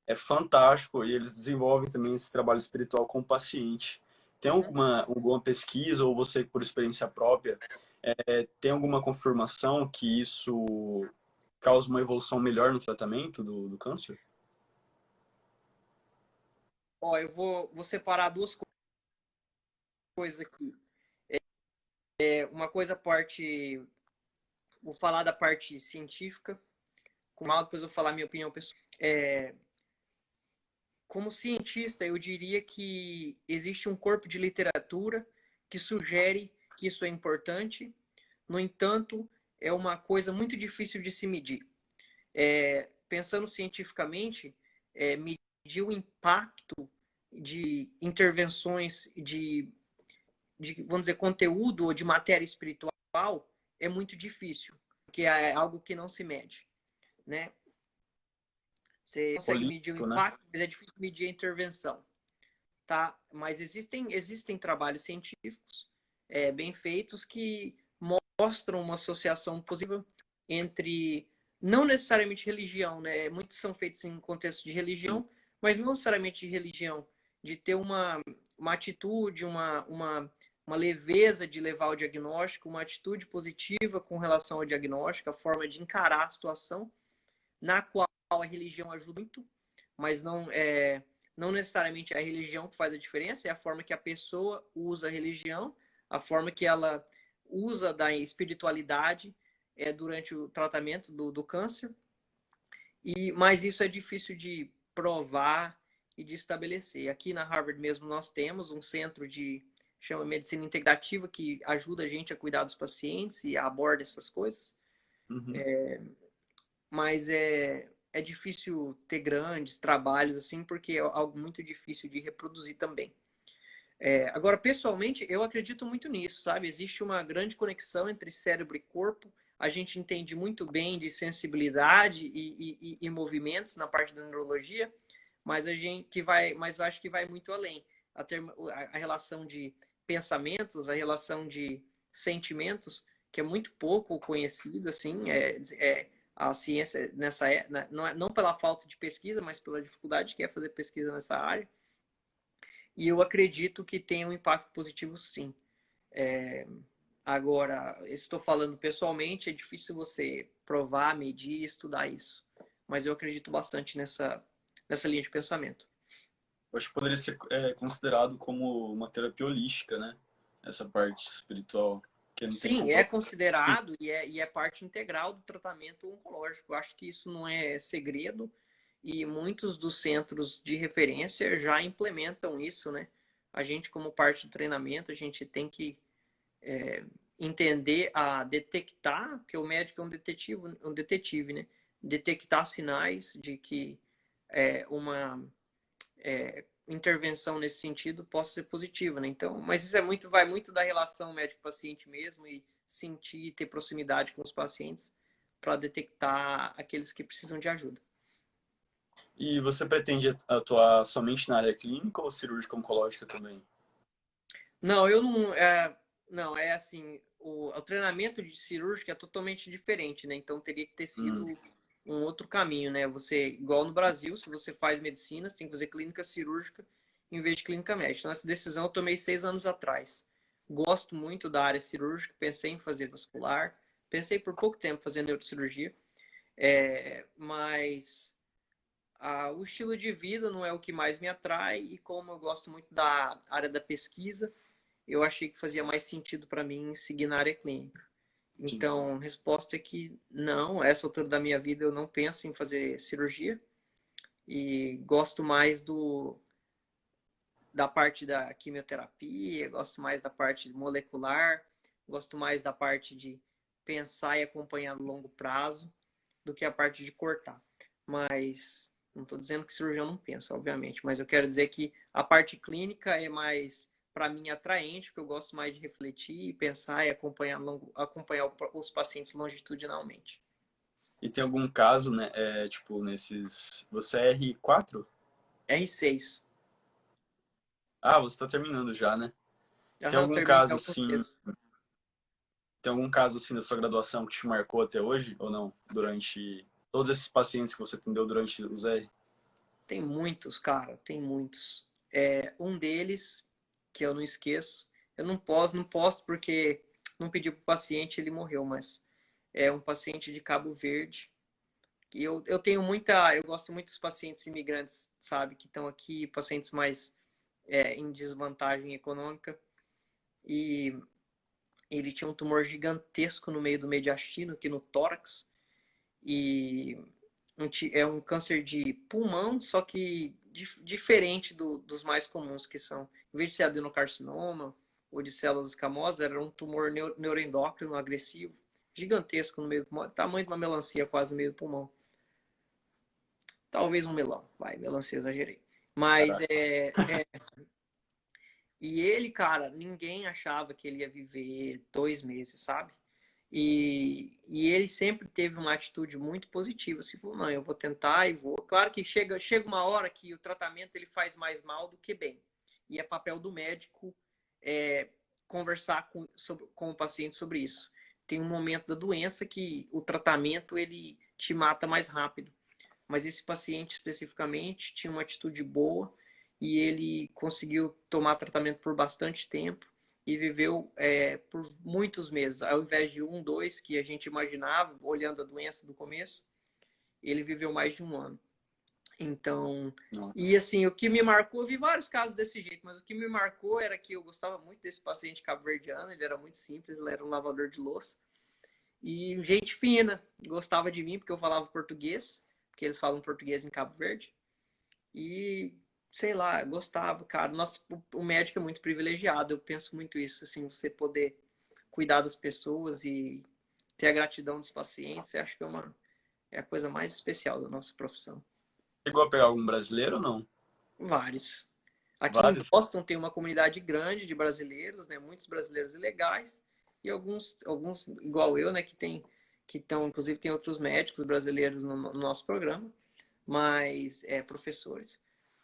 é fantástico e eles desenvolvem também esse trabalho espiritual com o paciente. Tem Uhum. alguma pesquisa ou você, por experiência própria, tem alguma confirmação que isso causa uma evolução melhor no tratamento do câncer? Ó, eu vou separar duas coisas aqui. Uma coisa vou falar da parte científica, depois eu vou falar minha opinião pessoal. Como cientista, eu diria que existe um corpo de literatura que sugere que isso é importante. No entanto, é uma coisa muito difícil de se medir. Pensando cientificamente, medir o impacto de intervenções vamos dizer, conteúdo ou de matéria espiritual é muito difícil, porque é algo que não se mede, né? Você consegue medir o Político, né? impacto, mas é difícil medir a intervenção, tá? Mas existem trabalhos científicos bem feitos que mostram uma associação positiva entre, não necessariamente religião, né? Muitos são feitos em contexto de Sim. religião, mas não necessariamente de religião, de ter uma atitude, uma leveza de levar o diagnóstico, uma atitude positiva com relação ao diagnóstico, a forma de encarar a situação, na qual a religião ajuda muito, mas não necessariamente é a religião que faz a diferença, é a forma que a pessoa usa a religião, a forma que ela usa da espiritualidade durante o tratamento do câncer. Mas isso é difícil de provar e de estabelecer. Aqui na Harvard mesmo nós temos um centro de chama medicina integrativa que ajuda a gente a cuidar dos pacientes e aborda essas coisas. Uhum. Mas é difícil ter grandes trabalhos assim, porque é algo muito difícil de reproduzir também. Agora, pessoalmente, eu acredito muito nisso, sabe? Existe uma grande conexão entre cérebro e corpo. A gente entende muito bem de sensibilidade e movimentos na parte da neurologia, mas eu acho que vai muito além. A relação de pensamentos, a relação de sentimentos, que é muito pouco conhecida, assim, a ciência não pela falta de pesquisa, mas pela dificuldade que é fazer pesquisa nessa área. E eu acredito que tem um impacto positivo, sim. Agora, estou falando pessoalmente, é difícil você provar, medir, estudar isso. Mas eu acredito bastante nessa linha de pensamento. Eu acho que poderia ser considerado como uma terapia holística, né? Essa parte espiritual, que não tem Sim, é compro... considerado e é parte integral do tratamento oncológico. Eu acho que isso não é segredo e muitos dos centros de referência já implementam isso, né? A gente, como parte do treinamento, a gente tem que entender a detectar, porque o médico é um detetive, né? Detectar sinais de que uma intervenção nesse sentido possa ser positiva, né? Então, mas isso vai muito da relação médico-paciente mesmo e sentir, ter proximidade com os pacientes para detectar aqueles que precisam de ajuda. E você pretende atuar somente na área clínica ou cirúrgica oncológica também? Não, eu não. Não, é assim, o treinamento de cirúrgica é totalmente diferente, né? Então teria que ter sido Hum, um outro caminho, né? Você, igual no Brasil, se você faz medicina, você tem que fazer clínica cirúrgica em vez de clínica médica. Então, essa decisão eu tomei 6 anos atrás. Gosto muito da área cirúrgica, pensei em fazer vascular, pensei por pouco tempo em fazer neurocirurgia, mas o estilo de vida não é o que mais me atrai e como eu gosto muito da área da pesquisa, eu achei que fazia mais sentido para mim seguir na área clínica. sim. Então, a resposta é que não, a essa altura da minha vida eu não penso em fazer cirurgia e gosto mais da parte da quimioterapia, gosto mais da parte molecular, gosto mais da parte de pensar e acompanhar no longo prazo do que a parte de cortar. Mas não estou dizendo que cirurgião não pensa, obviamente, mas eu quero dizer que a parte clínica é mais para mim atraente, porque eu gosto mais de refletir, pensar e acompanhar os pacientes longitudinalmente. E tem algum caso, né? Tipo, nesses. Você é R4? R6. Ah, você tá terminando já, né? Tem Aham, algum terminei caso o assim. francês. Tem algum caso assim da sua graduação que te marcou até hoje? Ou não? Durante todos esses pacientes que você atendeu durante os R? Tem muitos, cara, tem muitos. Um deles, que eu não esqueço, eu não posso porque não pedi para o paciente, ele morreu, mas é um paciente de Cabo Verde. E eu tenho eu gosto muito dos pacientes imigrantes, sabe, que estão aqui, pacientes mais em desvantagem econômica. E ele tinha um tumor gigantesco no meio do mediastino, aqui no tórax, e é um câncer de pulmão, só que diferente dos mais comuns, que são, em vez de ser adenocarcinoma ou de células escamosas, era um tumor neuroendócrino agressivo, gigantesco no meio do pulmão, tamanho de uma melancia quase no meio do pulmão. Talvez um melão, vai, melancia eu exagerei. Mas Caraca. e ele, cara, ninguém achava que ele ia viver 2 meses, sabe? E ele sempre teve uma atitude muito positiva. Assim, falou, não, eu vou tentar e vou. Claro que chega uma hora que o tratamento ele faz mais mal do que bem. E é papel do médico é, conversar com o paciente sobre isso. Tem um momento da doença que o tratamento ele te mata mais rápido. Mas esse paciente especificamente tinha uma atitude boa e ele conseguiu tomar tratamento por bastante tempo e viveu por muitos meses, ao invés de 1, 2 que a gente imaginava, olhando a doença do começo, ele viveu mais de 1 ano. Então, Não. e assim, o que me marcou, eu vi vários casos desse jeito, mas o que me marcou era que eu gostava muito desse paciente cabo-verdiano, ele era muito simples, ele era um lavador de louça, e gente fina, gostava de mim porque eu falava português, porque eles falam português em Cabo Verde, e sei lá, gostava, cara. Nossa, o médico é muito privilegiado, eu penso muito isso, assim, você poder cuidar das pessoas e ter a gratidão dos pacientes, eu acho que é a coisa mais especial da nossa profissão. Chegou a pegar algum brasileiro ou não? Vários. Aqui em Vários? Boston tem uma comunidade grande de brasileiros, né? Muitos brasileiros ilegais e alguns igual eu, né? Que estão, inclusive tem outros médicos brasileiros no nosso programa, mas professores.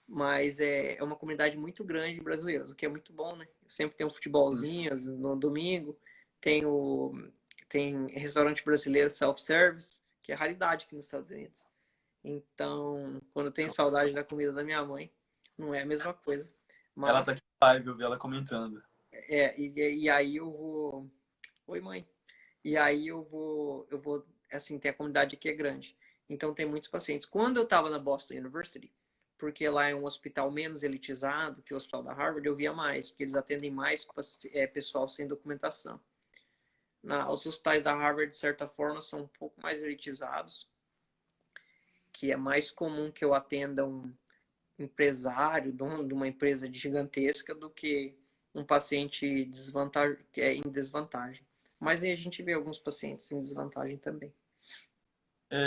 Mas é uma comunidade muito grande de brasileiros, o que é muito bom, né? Sempre tem um futebolzinho no domingo, tem tem restaurante brasileiro self-service, que é raridade aqui nos Estados Unidos. Então, quando eu tenho saudade da comida da minha mãe, não é a mesma coisa. Ela Mas, tá aqui na live, eu vi ela comentando. e aí eu vou. Oi, mãe. E aí assim, tem a comunidade aqui é grande. Então tem muitos pacientes. Quando eu estava na Boston University, porque lá é um hospital menos elitizado que o hospital da Harvard, eu via mais, porque eles atendem mais pessoal sem documentação. Os hospitais da Harvard, de certa forma, são um pouco mais elitizados, que é mais comum que eu atenda um empresário, dono de uma empresa gigantesca, do que um paciente que é em desvantagem. Mas aí a gente vê alguns pacientes em desvantagem também.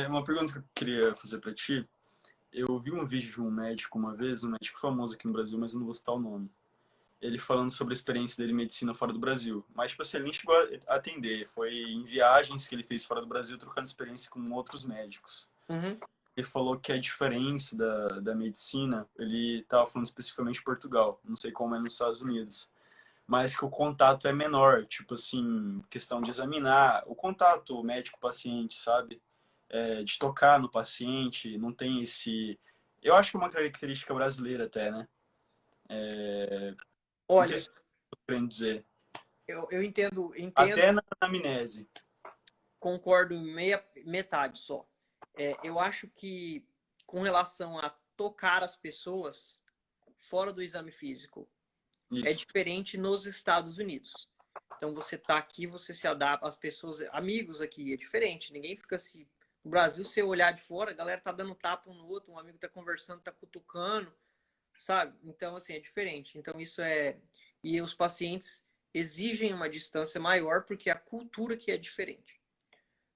Uma pergunta que eu queria fazer pra ti. Eu vi um vídeo de um médico uma vez, um médico famoso aqui no Brasil, mas eu não vou citar o nome. Ele falando sobre a experiência dele em medicina fora do Brasil. Mas, tipo assim, ele nem chegou a atender. Foi em viagens que ele fez fora do Brasil, trocando experiência com outros médicos. Uhum. Ele falou que a diferença da medicina, ele estava falando especificamente de Portugal, não sei como é nos Estados Unidos, mas que o contato é menor, tipo assim, questão de examinar, o contato médico-paciente, sabe? De tocar no paciente, não tem esse. Eu acho que é uma característica brasileira até, né? Não sei Olha, se estou querendo dizer. eu entendo, Até na anamnese. concordo metade só. Eu acho que com relação a tocar as pessoas fora do exame físico, é Isso. diferente nos Estados Unidos. Então você tá aqui, você se adapta, as pessoas, amigos aqui, é diferente. Ninguém fica assim. No Brasil, se eu olhar de fora, a galera tá dando tapa um no outro, um amigo tá conversando, tá cutucando, sabe? Então, assim, é diferente. Então, isso é. E os pacientes exigem uma distância maior porque a cultura que é diferente.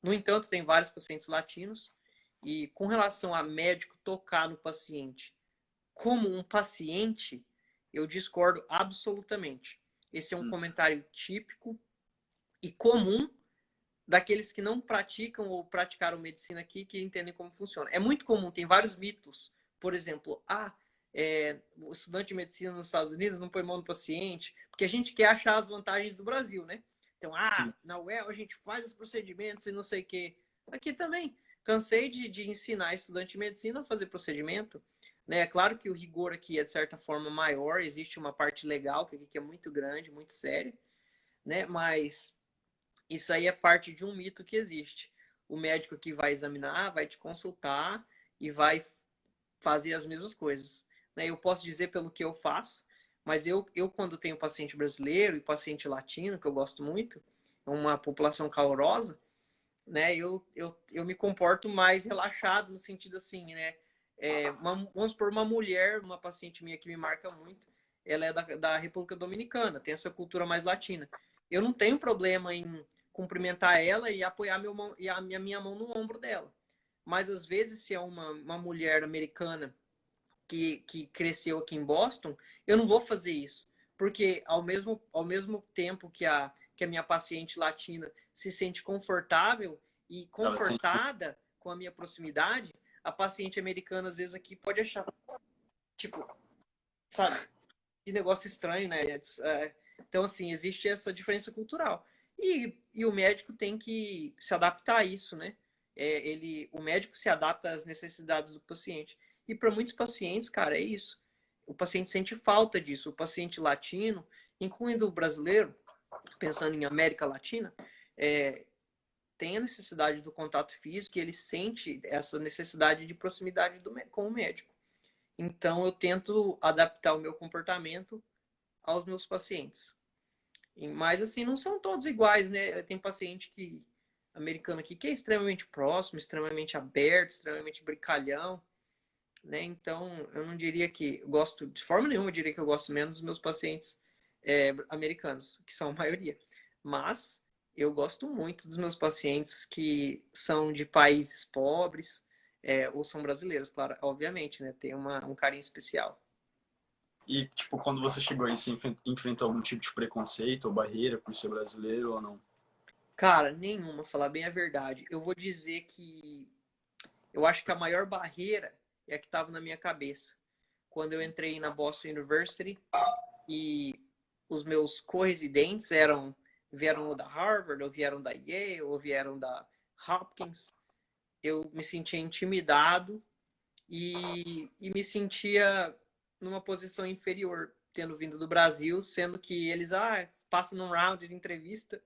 No entanto, tem vários pacientes latinos e com relação a médico tocar no paciente como um paciente, eu discordo absolutamente. Esse é um comentário típico e comum daqueles que não praticam ou praticaram medicina aqui, que entendem como funciona. É muito comum, tem vários mitos. Por exemplo, o estudante de medicina nos Estados Unidos não põe mão no paciente, porque a gente quer achar as vantagens do Brasil, né? Então, Sim. na UEL a gente faz os procedimentos e não sei o quê. Aqui também. Cansei de ensinar estudante de medicina a fazer procedimento. Né? É claro que o rigor aqui é, de certa forma, maior, existe uma parte legal, que é muito grande, muito séria, né? Mas isso aí é parte de um mito que existe. O médico que vai examinar, vai te consultar e vai fazer as mesmas coisas. Né? Eu posso dizer pelo que eu faço, mas eu quando tenho paciente brasileiro e paciente latino, que eu gosto muito, é uma população calorosa, né? Eu me comporto mais relaxado no sentido assim, né? Vamos supor uma mulher, uma paciente minha que me marca muito, ela é da República Dominicana, tem essa cultura mais latina. Eu não tenho problema em cumprimentar ela e apoiar minha mão no ombro dela. Mas às vezes, se é uma mulher americana que cresceu aqui em Boston, eu não vou fazer isso. Porque ao mesmo tempo que a minha paciente latina se sente confortável e Ela sente. confortada com a minha proximidade, a paciente americana, às vezes, aqui pode achar, tipo, sabe, que negócio estranho, né? Então, assim, existe essa diferença cultural. E o médico tem que se adaptar a isso, né? O médico se adapta às necessidades do paciente. E para muitos pacientes, cara, é isso. O paciente sente falta disso. O paciente latino, incluindo o brasileiro, pensando em América Latina, é, tem a necessidade do contato físico e ele sente essa necessidade de proximidade com o médico. Então, eu tento adaptar o meu comportamento aos meus pacientes. Mas, assim, não são todos iguais, né? Tem paciente americano aqui que é extremamente próximo, extremamente aberto, extremamente brincalhão, né? Então, eu não diria que eu gosto, de forma nenhuma, eu diria que eu gosto menos dos meus pacientes americanos, que são a maioria. Mas eu gosto muito dos meus pacientes que são de países pobres, ou são brasileiros, claro, obviamente, né? Tem um carinho especial. E, tipo, quando você chegou aí, você enfrentou algum tipo de preconceito ou barreira por ser brasileiro ou não? Cara, nenhuma, falar bem a verdade. Eu vou dizer que eu acho que a maior barreira é a que estava na minha cabeça. Quando eu entrei na Boston University e os meus co-residentes vieram da Harvard, ou vieram da Yale, ou vieram da Hopkins, eu me sentia intimidado e me sentia numa posição inferior, tendo vindo do Brasil, sendo que eles passam num round de entrevista.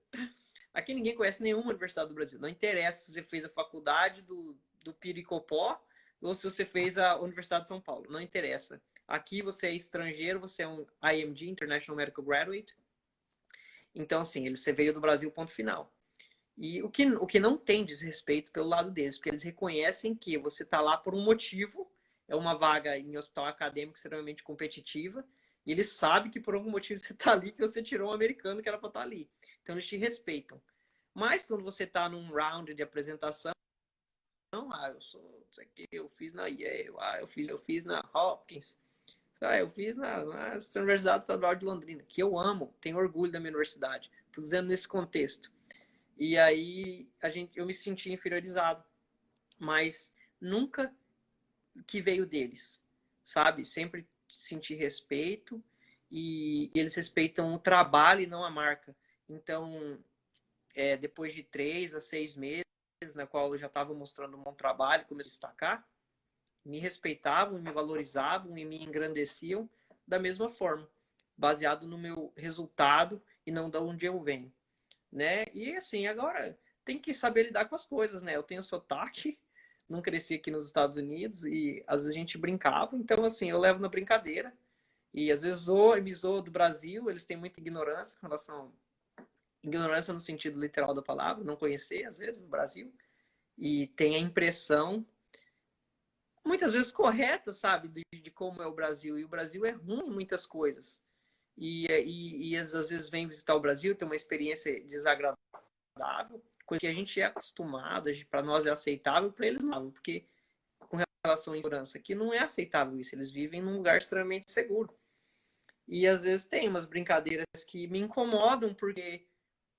Aqui ninguém conhece nenhuma universidade do Brasil. Não interessa se você fez a faculdade do Piricopó ou se você fez a Universidade de São Paulo. Não interessa. Aqui você é estrangeiro, você é um IMG, International Medical Graduate. Então, assim, você veio do Brasil, ponto final. E o que não tem desrespeito pelo lado deles, porque eles reconhecem que você está lá por um motivo, é uma vaga em hospital acadêmico extremamente competitiva, e eles sabem que por algum motivo você está ali, que você tirou um americano que era para estar ali. Então eles te respeitam. Mas quando você está num round de apresentação, eu sou isso aqui, eu fiz na Yale, eu fiz na Hopkins, eu fiz na Universidade Estadual de Londrina, que eu amo, tenho orgulho da minha universidade. Estou dizendo nesse contexto. E aí eu me senti inferiorizado, mas nunca que veio deles, sabe? Sempre senti respeito e eles respeitam o trabalho e não a marca. Então, depois de 3 a 6 meses, na qual eu já estava mostrando um bom trabalho, comecei a destacar, me respeitavam, me valorizavam e me engrandeciam da mesma forma, baseado no meu resultado e não de onde eu venho, né? E assim, agora tem que saber lidar com as coisas, né? Eu tenho sotaque, não cresci aqui nos Estados Unidos e às vezes a gente brincava, então assim, eu levo na brincadeira e às vezes me zoo do Brasil, eles têm muita ignorância com relação ignorância no sentido literal da palavra, não conhecer às vezes o Brasil e tem a impressão muitas vezes correta, sabe, de como é o Brasil. E o Brasil é ruim em muitas coisas. E às vezes vem visitar o Brasil, tem uma experiência desagradável, coisa que a gente é acostumado, para nós é aceitável, para eles não, porque com relação à segurança, aqui não é aceitável isso. Eles vivem num lugar extremamente seguro. E às vezes tem umas brincadeiras que me incomodam, porque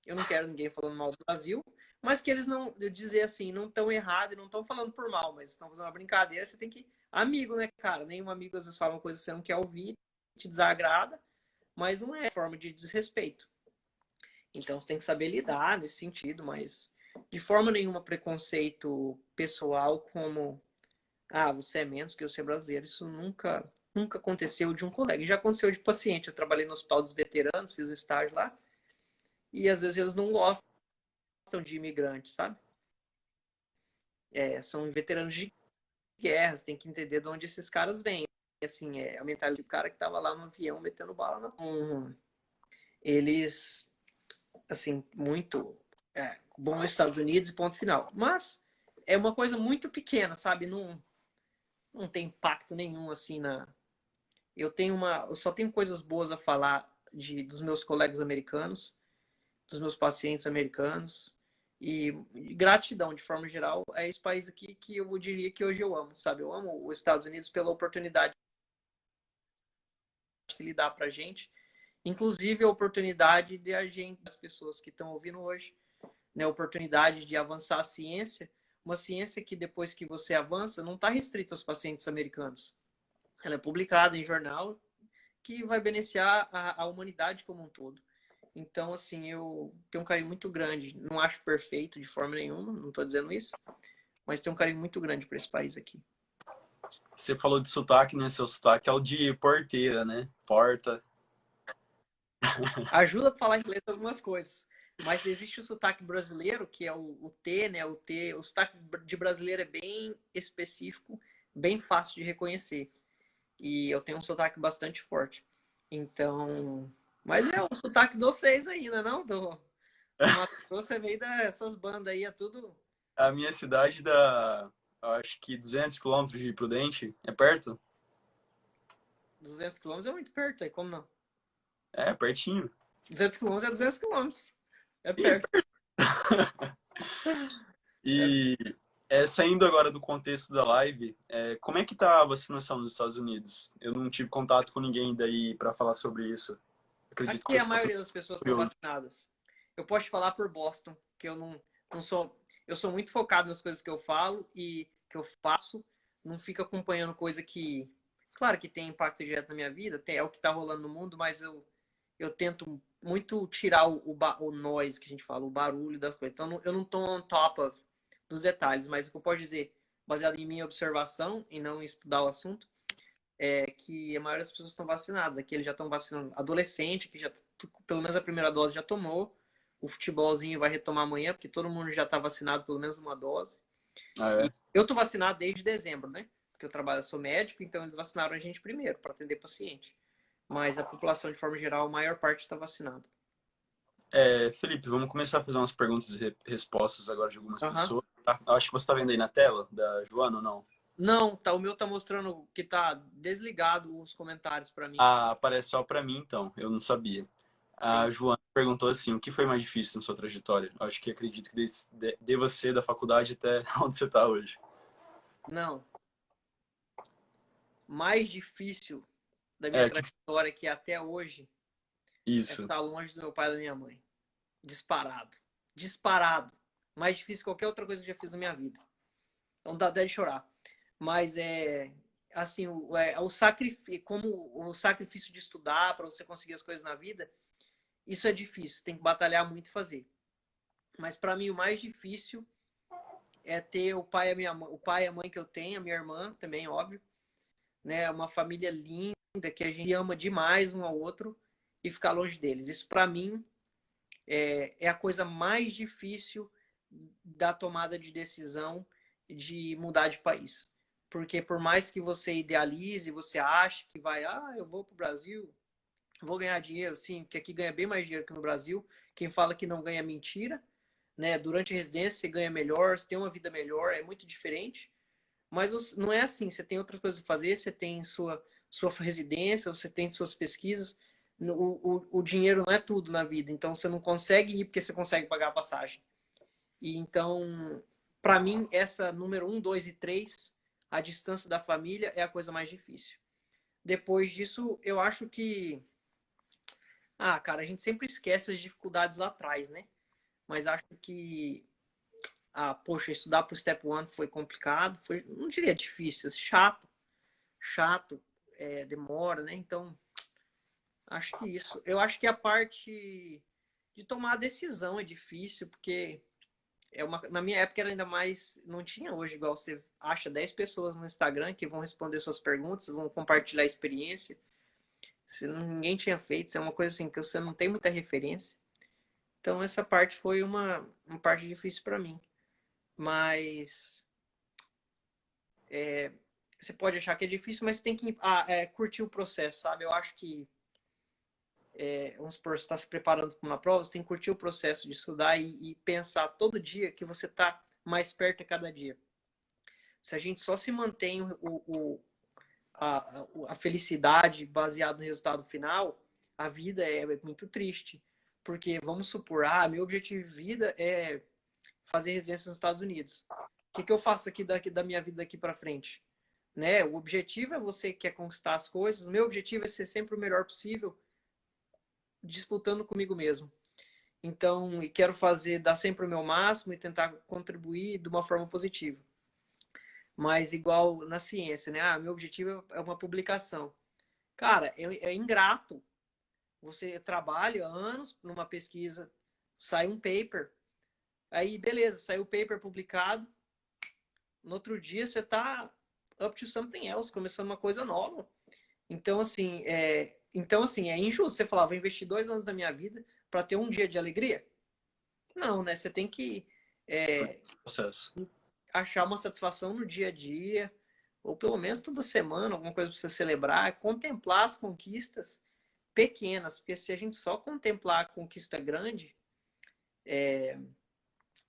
eu não quero ninguém falando mal do Brasil, mas que eles não, eu dizer assim, não estão errados, não estão falando por mal, mas estão fazendo uma brincadeira, você tem que. Amigo, né, cara? Nenhum amigo às vezes fala uma coisa que você não quer ouvir, te desagrada, mas não é forma de desrespeito. Então você tem que saber lidar nesse sentido, mas de forma nenhuma preconceito pessoal como você é menos que eu ser brasileiro. Isso nunca aconteceu de um colega. Já aconteceu de paciente. Eu trabalhei no Hospital dos Veteranos, fiz um estágio lá, e às vezes eles não gostam de imigrantes, sabe? São veteranos de guerras, tem que entender de onde esses caras vêm. Assim, a mentalidade do cara que tava lá no avião metendo bala na. Eles, assim, muito bom nos Estados Unidos e ponto final. Mas é uma coisa muito pequena, sabe? Não tem impacto nenhum, assim, na. Eu só tenho coisas boas a falar dos meus colegas americanos, dos meus pacientes americanos. E gratidão, de forma geral, a esse país aqui que eu diria que hoje eu amo, sabe? Eu amo os Estados Unidos pela oportunidade que ele dá pra gente. Inclusive a oportunidade de a gente, as pessoas que estão ouvindo hoje, né, a oportunidade de avançar a ciência, uma ciência que depois que você avança não está restrita aos pacientes americanos. Ela é publicada em jornal que vai beneficiar a humanidade como um todo. Então, assim, eu tenho um carinho muito grande. Não acho perfeito de forma nenhuma, não estou dizendo isso, mas tenho um carinho muito grande por esse país aqui. Você falou de sotaque, né? Seu sotaque é o de porteira, né? Porta. Ajuda a falar inglês algumas coisas. Mas existe o sotaque brasileiro, que é o T, né? O T, o sotaque de brasileiro é bem específico, bem fácil de reconhecer. E eu tenho um sotaque bastante forte. Então. Mas é o sotaque de vocês ainda, não? Do Mato Grosso é meio dessas bandas aí, é tudo. A minha cidade dá, acho que 200 quilômetros de Prudente. É perto? 200 quilômetros é muito perto, aí como não? É, pertinho. 200 quilômetros é 200 quilômetros. É Sim, é perto. perto. É. E saindo agora do contexto da live, como é que tá a vacinação nos Estados Unidos? Eu não tive contato com ninguém daí para falar sobre isso. Acredito que Aqui você a está maioria das pessoas estão curioso. vacinadas. Eu posso te falar por Boston, que eu não sou. Eu sou muito focado nas coisas que eu falo e que eu faço. Não fico acompanhando coisa que. Claro que tem impacto direto na minha vida, é o que está rolando no mundo, mas eu tento muito tirar o noise que a gente fala, o barulho das coisas. Então eu não estou on top dos detalhes, mas o que eu posso dizer, baseado em minha observação e não em estudar o assunto, é que a maioria das pessoas estão vacinadas. Aqui eles já estão vacinando adolescente, que já pelo menos a primeira dose já tomou. O futebolzinho vai retomar amanhã, porque todo mundo já está vacinado pelo menos uma dose. Ah, E é? eu estou vacinado desde dezembro, né? Porque eu sou médico, então eles vacinaram a gente primeiro para atender paciente. Mas a população, de forma geral, a maior parte está vacinada. Felipe, vamos começar a fazer umas perguntas e respostas agora de algumas Aham. pessoas. Tá? Eu acho que você está vendo aí na tela, da Joana ou não? Não, tá, o meu tá mostrando que tá desligado os comentários para mim. Ah, aparece só para mim então, eu não sabia. A Entendi. Joana perguntou assim, o que foi mais difícil na sua trajetória? Eu acho que acredito que deva ser da faculdade até onde você está hoje. Não, mais difícil da minha É, que trajetória que até hoje é isso. ficar longe do meu pai e da minha mãe. Disparado. Disparado. Mais difícil que qualquer outra coisa que eu já fiz na minha vida. Não dá até de chorar. Mas é assim, o sacrifício, como o sacrifício de estudar para você conseguir as coisas na vida, isso é difícil, tem que batalhar muito e fazer. Mas para mim o mais difícil é ter o pai e a minha mãe, o pai e a mãe que eu tenho, a minha irmã também, óbvio, né, uma família linda que a gente ama demais um ao outro e ficar longe deles. Isso para mim é a coisa mais difícil da tomada de decisão de mudar de país. Porque por mais que você idealize, você ache que vai, eu vou para o Brasil, vou ganhar dinheiro, sim, porque aqui ganha bem mais dinheiro que no Brasil. Quem fala que não ganha é mentira, né? Durante a residência você ganha melhor, você tem uma vida melhor, é muito diferente. Mas não é assim, você tem outras coisas a fazer, você tem sua residência, você tem suas pesquisas. O dinheiro não é tudo na vida, então você não consegue ir porque você consegue pagar a passagem. E então, para mim, essa número um, 2 e 3, a distância da família é a coisa mais difícil. Depois disso, eu acho que, cara, a gente sempre esquece as dificuldades lá atrás, né? Mas acho que, poxa, estudar para o Step One foi complicado, foi, não diria difícil, chato, demora, né? Então, acho que isso. Eu acho que a parte de tomar a decisão é difícil, porque na minha época era ainda mais. Não tinha hoje, igual você acha 10 pessoas no Instagram que vão responder suas perguntas, vão compartilhar a experiência. Se ninguém tinha feito, isso é uma coisa assim que você não tem muita referência. Então, essa parte foi uma parte difícil para mim. Mas você pode achar que é difícil, mas tem que curtir o processo, sabe? Eu acho que vamos supor, você está se preparando para uma prova, você tem que curtir o processo de estudar e pensar todo dia que você está mais perto a cada dia. Se a gente só se mantém a felicidade baseado no resultado final, a vida é muito triste. Porque, vamos supor, meu objetivo de vida é fazer residência nos Estados Unidos. O que eu faço aqui da minha vida daqui para frente? né? O objetivo é você que quer conquistar as coisas. O meu objetivo é ser sempre o melhor possível, disputando comigo mesmo. Então, e quero dar sempre o meu máximo e tentar contribuir de uma forma positiva. Mas igual na ciência, né? Meu objetivo é uma publicação. Cara, é ingrato. Você trabalha anos numa pesquisa, sai um paper, aí beleza, saiu o paper publicado, no outro dia você tá up to something else, começando uma coisa nova. Então assim, é injusto você falar, vou investir 2 anos da minha vida para ter um dia de alegria? Não, né? Você tem que Processo. achar uma satisfação no dia a dia, ou pelo menos toda semana, alguma coisa para você celebrar, contemplar as conquistas pequenas, porque se a gente só contemplar a conquista grande,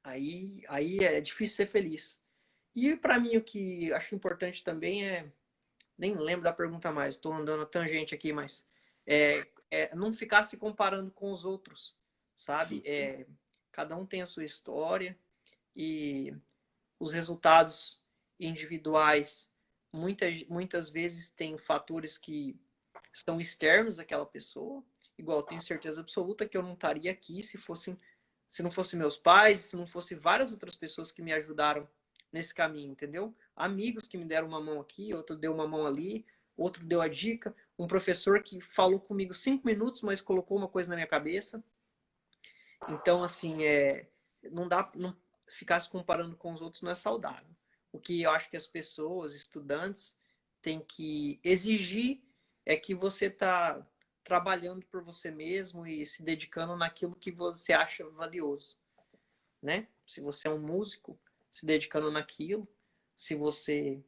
aí é difícil ser feliz. E para mim o que acho importante também nem lembro da pergunta mais, estou andando a tangente aqui, mas não ficar se comparando com os outros, sabe? Cada um tem a sua história e os resultados individuais muitas vezes têm fatores que estão externos àquela pessoa. Igual, tenho certeza absoluta que eu não estaria aqui se não fossem meus pais, se não fosse várias outras pessoas que me ajudaram nesse caminho, entendeu? Amigos que me deram uma mão aqui, outro deu uma mão ali, outro deu a dica, um professor que falou comigo 5 minutos, mas colocou uma coisa na minha cabeça. Então, assim, não ficar se comparando com os outros não é saudável. O que eu acho que as pessoas, estudantes, têm que exigir é que você está trabalhando por você mesmo e se dedicando naquilo que você acha valioso, né? Se você é um músico, se dedicando naquilo, se você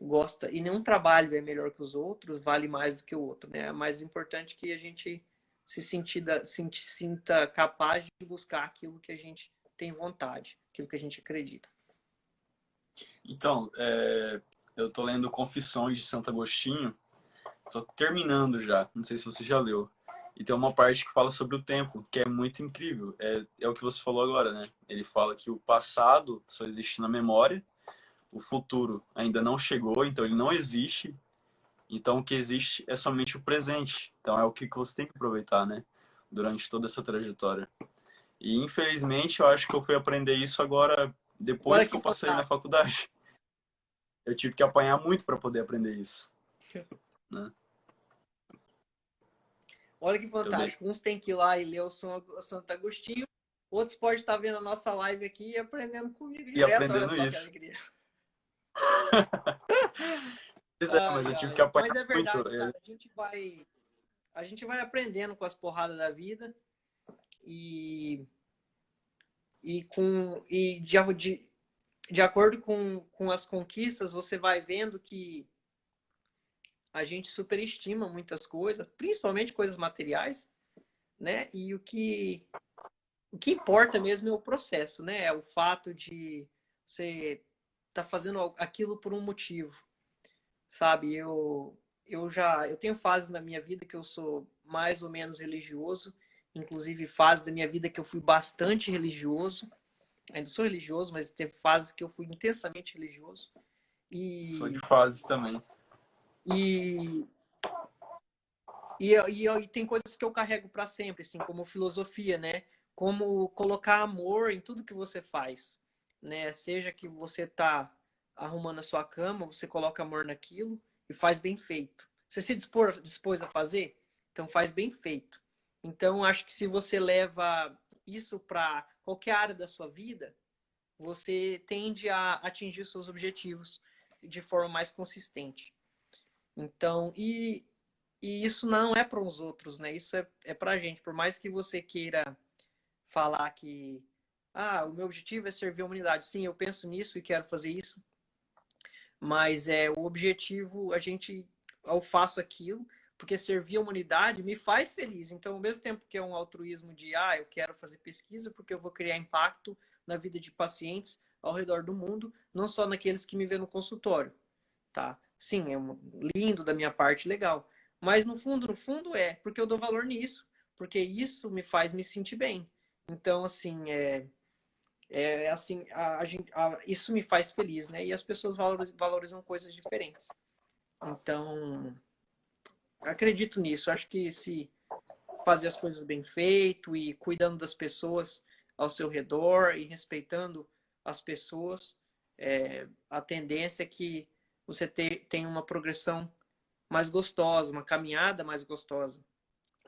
gosta, e nenhum trabalho é melhor que os outros, vale mais do que o outro, né? É mais importante que a gente se sinta capaz de buscar aquilo que a gente tem vontade, aquilo que a gente acredita. Então, eu tô lendo Confissões de Santo Agostinho, tô terminando já, não sei se você já leu. E tem uma parte que fala sobre o tempo, que é muito incrível. É o que você falou agora, né? Ele fala que o passado só existe na memória, o futuro ainda não chegou, então ele não existe. Então o que existe é somente o presente. Então é o que você tem que aproveitar, né? Durante toda essa trajetória. E infelizmente eu acho que eu fui aprender isso agora, Olha depois que que eu passei na fantástico. faculdade. Eu tive que apanhar muito para poder aprender isso, né? Olha que Eu dei. fantástico. Uns têm que ir lá e ler o Santo Agostinho, outros podem estar vendo a nossa live aqui e aprendendo comigo E direto. Olha aprendendo só que isso. alegria. Pois é, mas Ai, eu tive que ai. apanhar Mas é muito. verdade, cara. A gente vai aprendendo com as porradas da vida e, de acordo com as conquistas, você vai vendo que a gente superestima muitas coisas, principalmente coisas materiais, né? E o que importa mesmo é o processo, né? É o fato de você estar fazendo aquilo por um motivo, sabe? Eu tenho fases na minha vida que eu sou mais ou menos religioso, inclusive fases da minha vida que eu fui bastante religioso. Ainda sou religioso, mas teve fases que eu fui intensamente religioso. Sou de E, fase também. e, e tem coisas que eu carrego para sempre, assim, como filosofia, né? Como colocar amor em tudo que você faz, né? Seja que você tá arrumando a sua cama, você coloca amor naquilo e faz bem feito. Você se dispôs a fazer? Então faz bem feito. Então acho que se você leva isso para qualquer área da sua vida, você tende a atingir seus objetivos de forma mais consistente. Então, e isso não é para os outros, né? Isso é para a gente. Por mais que você queira falar que o meu objetivo é servir a humanidade. Sim, eu penso nisso e quero fazer isso. Mas o objetivo, eu faço aquilo porque servir a humanidade me faz feliz. Então, ao mesmo tempo que é um altruísmo de, eu quero fazer pesquisa porque eu vou criar impacto na vida de pacientes ao redor do mundo, não só naqueles que me vê no consultório, tá? Sim, é lindo da minha parte, legal. Mas no fundo porque eu dou valor nisso, porque isso me faz me sentir bem. Então, assim, É assim, isso me faz feliz, né? E as pessoas valorizam coisas diferentes. Então, acredito nisso. Acho que se fazer as coisas bem feito e cuidando das pessoas ao seu redor e respeitando as pessoas, a tendência é que você tenha uma progressão mais gostosa, uma caminhada mais gostosa,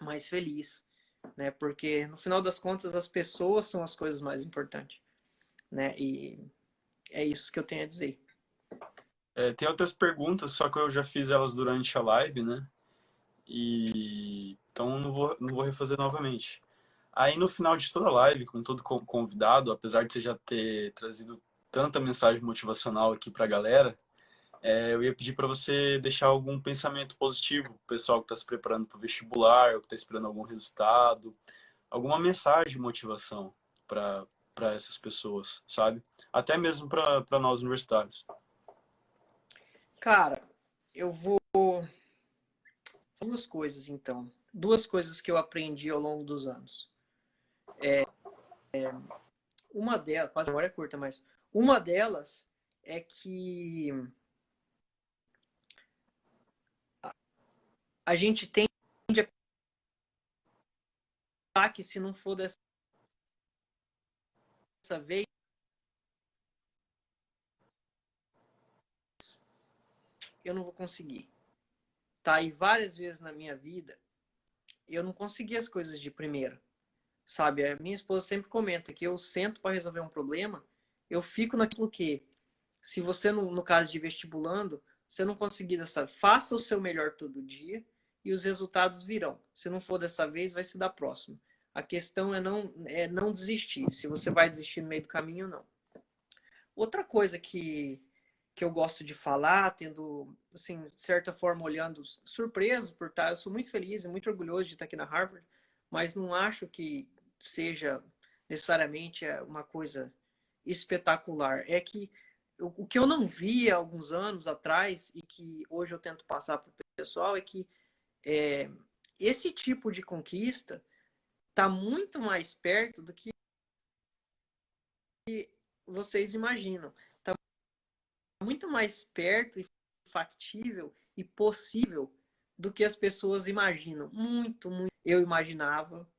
mais feliz, né? Porque no final das contas as pessoas são as coisas mais importantes, né? E é isso que eu tenho a dizer. Tem outras perguntas, só que eu já fiz elas durante a live, né? E então não vou refazer novamente. Aí no final de toda a live, com todo convidado, apesar de você já ter trazido tanta mensagem motivacional aqui pra galera, eu ia pedir para você deixar algum pensamento positivo pro pessoal que está se preparando para o vestibular, ou que está esperando algum resultado, alguma mensagem de motivação para essas pessoas, sabe? Até mesmo para nós universitários. Cara, eu vou duas coisas então, duas coisas que eu aprendi ao longo dos anos. Uma delas, quase a memória é curta, mas uma delas é que a gente tende a pensar que se não for dessa vez, eu não vou conseguir. Tá? E várias vezes na minha vida, eu não consegui as coisas de primeira. Sabe? A minha esposa sempre comenta que eu sento para resolver um problema, eu fico naquilo que, se você, no caso de vestibulando, você não conseguir dessa, faça o seu melhor todo dia e os resultados virão. Se não for dessa vez, vai ser da próxima. A questão é não desistir. Se você vai desistir no meio do caminho, não. Outra coisa que eu gosto de falar, tendo, assim, de certa forma, olhando surpreso por estar, eu sou muito feliz e muito orgulhoso de estar aqui na Harvard, mas não acho que seja necessariamente uma coisa espetacular. É que o que eu não vi há alguns anos atrás e que hoje eu tento passar para o pessoal é que é, esse tipo de conquista está muito mais perto do que vocês imaginam. Está muito mais perto e factível e possível do que as pessoas imaginam. Muito, muito. Eu imaginava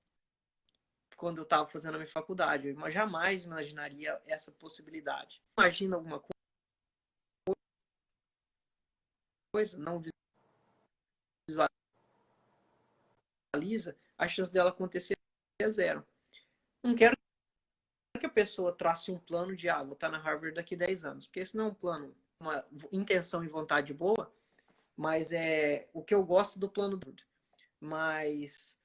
quando eu estava fazendo a minha faculdade. Eu jamais imaginaria essa possibilidade. Imagina alguma coisa, não visualiza, a chance dela acontecer é zero. Não quero que a pessoa trace um plano de, vou estar na Harvard daqui a 10 anos, porque esse não é um plano, uma intenção e vontade boa, mas é o que eu gosto do plano do. Mas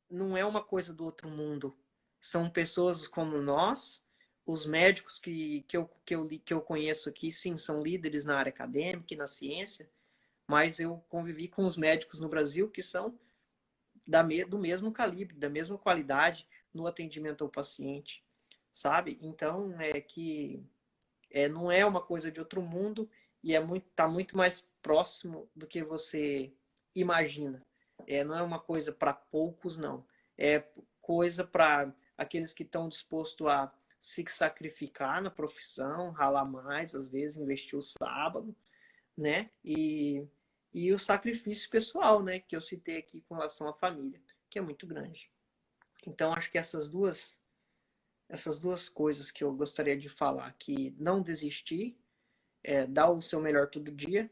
não é uma coisa do outro mundo. São pessoas como nós, os médicos que eu conheço aqui, sim, são líderes na área acadêmica e na ciência, mas eu convivi com os médicos no Brasil que são do mesmo calibre, da mesma qualidade no atendimento ao paciente, sabe? Então, não é uma coisa de outro mundo e tá muito mais próximo do que você imagina. Não é uma coisa para poucos, não. É coisa para aqueles que estão dispostos a se sacrificar na profissão, ralar mais, às vezes investir o sábado, né? E o sacrifício pessoal, né? Que eu citei aqui com relação à família, que é muito grande. Então, acho que essas duas coisas que eu gostaria de falar, que não desistir, dar o seu melhor todo dia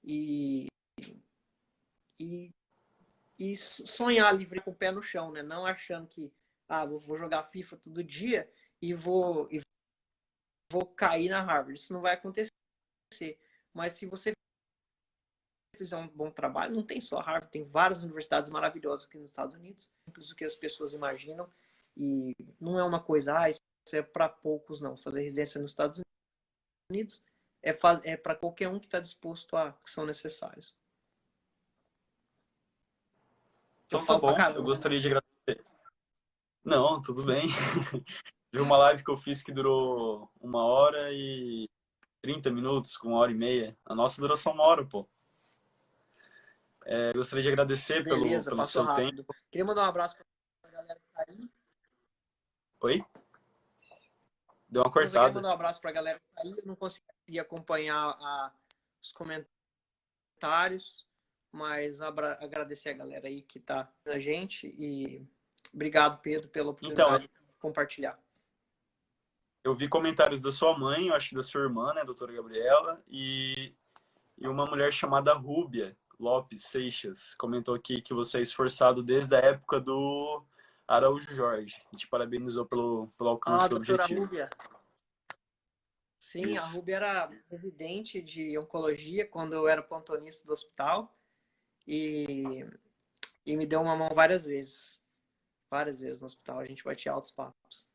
e, e, e sonhar livre com o pé no chão, né? Não achando que vou jogar FIFA todo dia e vou cair na Harvard. Isso não vai acontecer. Mas se você fizer um bom trabalho, não tem só a Harvard, tem várias universidades maravilhosas aqui nos Estados Unidos, simples do que as pessoas imaginam. E não é uma coisa, isso é para poucos, não. Fazer residência nos Estados Unidos é para qualquer um que está disposto a que são necessários. Eu Então tá falo pra bom, eu caramba, né, gostaria de Márcio? agradecer. Não, tudo bem. Vi uma live que eu fiz que durou 1 hora e 30 minutos, com 1 hora e meia. A nossa duração 1 hora, pô. Gostaria de agradecer pelo, Beleza, pelo passou seu tempo. rápido. Queria mandar um abraço pra galera que tá aí. Oi? Deu uma Eu só queria cortada. mandar um abraço para a galera que tá aí. Eu não consegui acompanhar os comentários, mas agradecer a galera aí que tá na gente e obrigado, Pedro, pela Então, oportunidade de compartilhar. eu vi comentários da sua mãe, eu acho que da sua irmã, né, doutora Gabriela, e uma mulher chamada Rúbia Lopes Seixas comentou aqui que você é esforçado desde a época do Araújo Jorge e te parabenizou pelo alcance Ah, do doutora objetivo. Rúbia. Sim, a Isso. Rúbia era residente de oncologia quando eu era plantonista do hospital e, e me deu uma mão várias vezes. Várias vezes no hospital. A gente batia altos papos.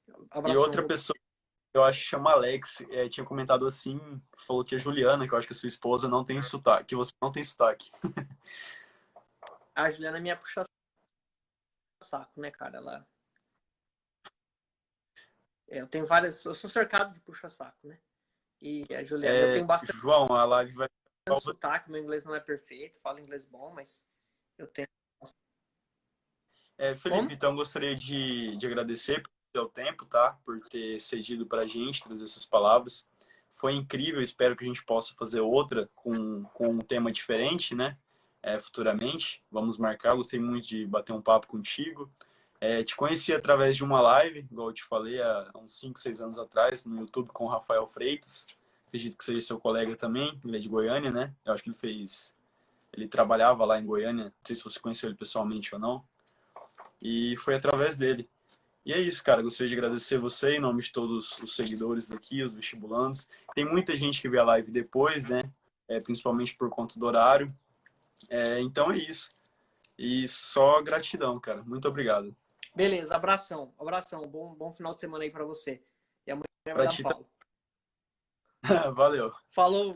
E Abração, outra Rúbia. pessoa, eu acho que chama Alex, tinha comentado assim, falou que a Juliana, que eu acho que a sua esposa não tem sotaque, que você não tem sotaque. A Juliana é minha puxa-saco, né, cara? Eu tenho várias. Eu sou cercado de puxa-saco, né? E a Juliana, eu tenho bastante João, a live vai. sotaque, meu inglês não é perfeito, falo inglês bom, mas eu tenho. Felipe, Como? então gostaria de agradecer pelo seu tempo, tá? Por ter cedido para a gente, trazer essas palavras. Foi incrível, espero que a gente possa fazer outra com um tema diferente, né? Futuramente. Vamos marcar, gostei muito de bater um papo contigo. Te conheci através de uma live, igual eu te falei, há uns 5, 6 anos atrás, no YouTube com o Rafael Freitas. Acredito que seja seu colega também, ele é de Goiânia, né? Eu acho que ele trabalhava lá em Goiânia, não sei se você conheceu ele pessoalmente ou não. E foi através dele. E é isso, cara. Gostaria de agradecer você em nome de todos os seguidores daqui, os vestibulandos. Tem muita gente que vê a live depois, né? Principalmente por conta do horário. Então é isso. E só gratidão, cara. Muito obrigado. Beleza, abração. Abração. Bom final de semana aí pra você. E amanhã vai Pra dar ti, pau. valeu. Falou!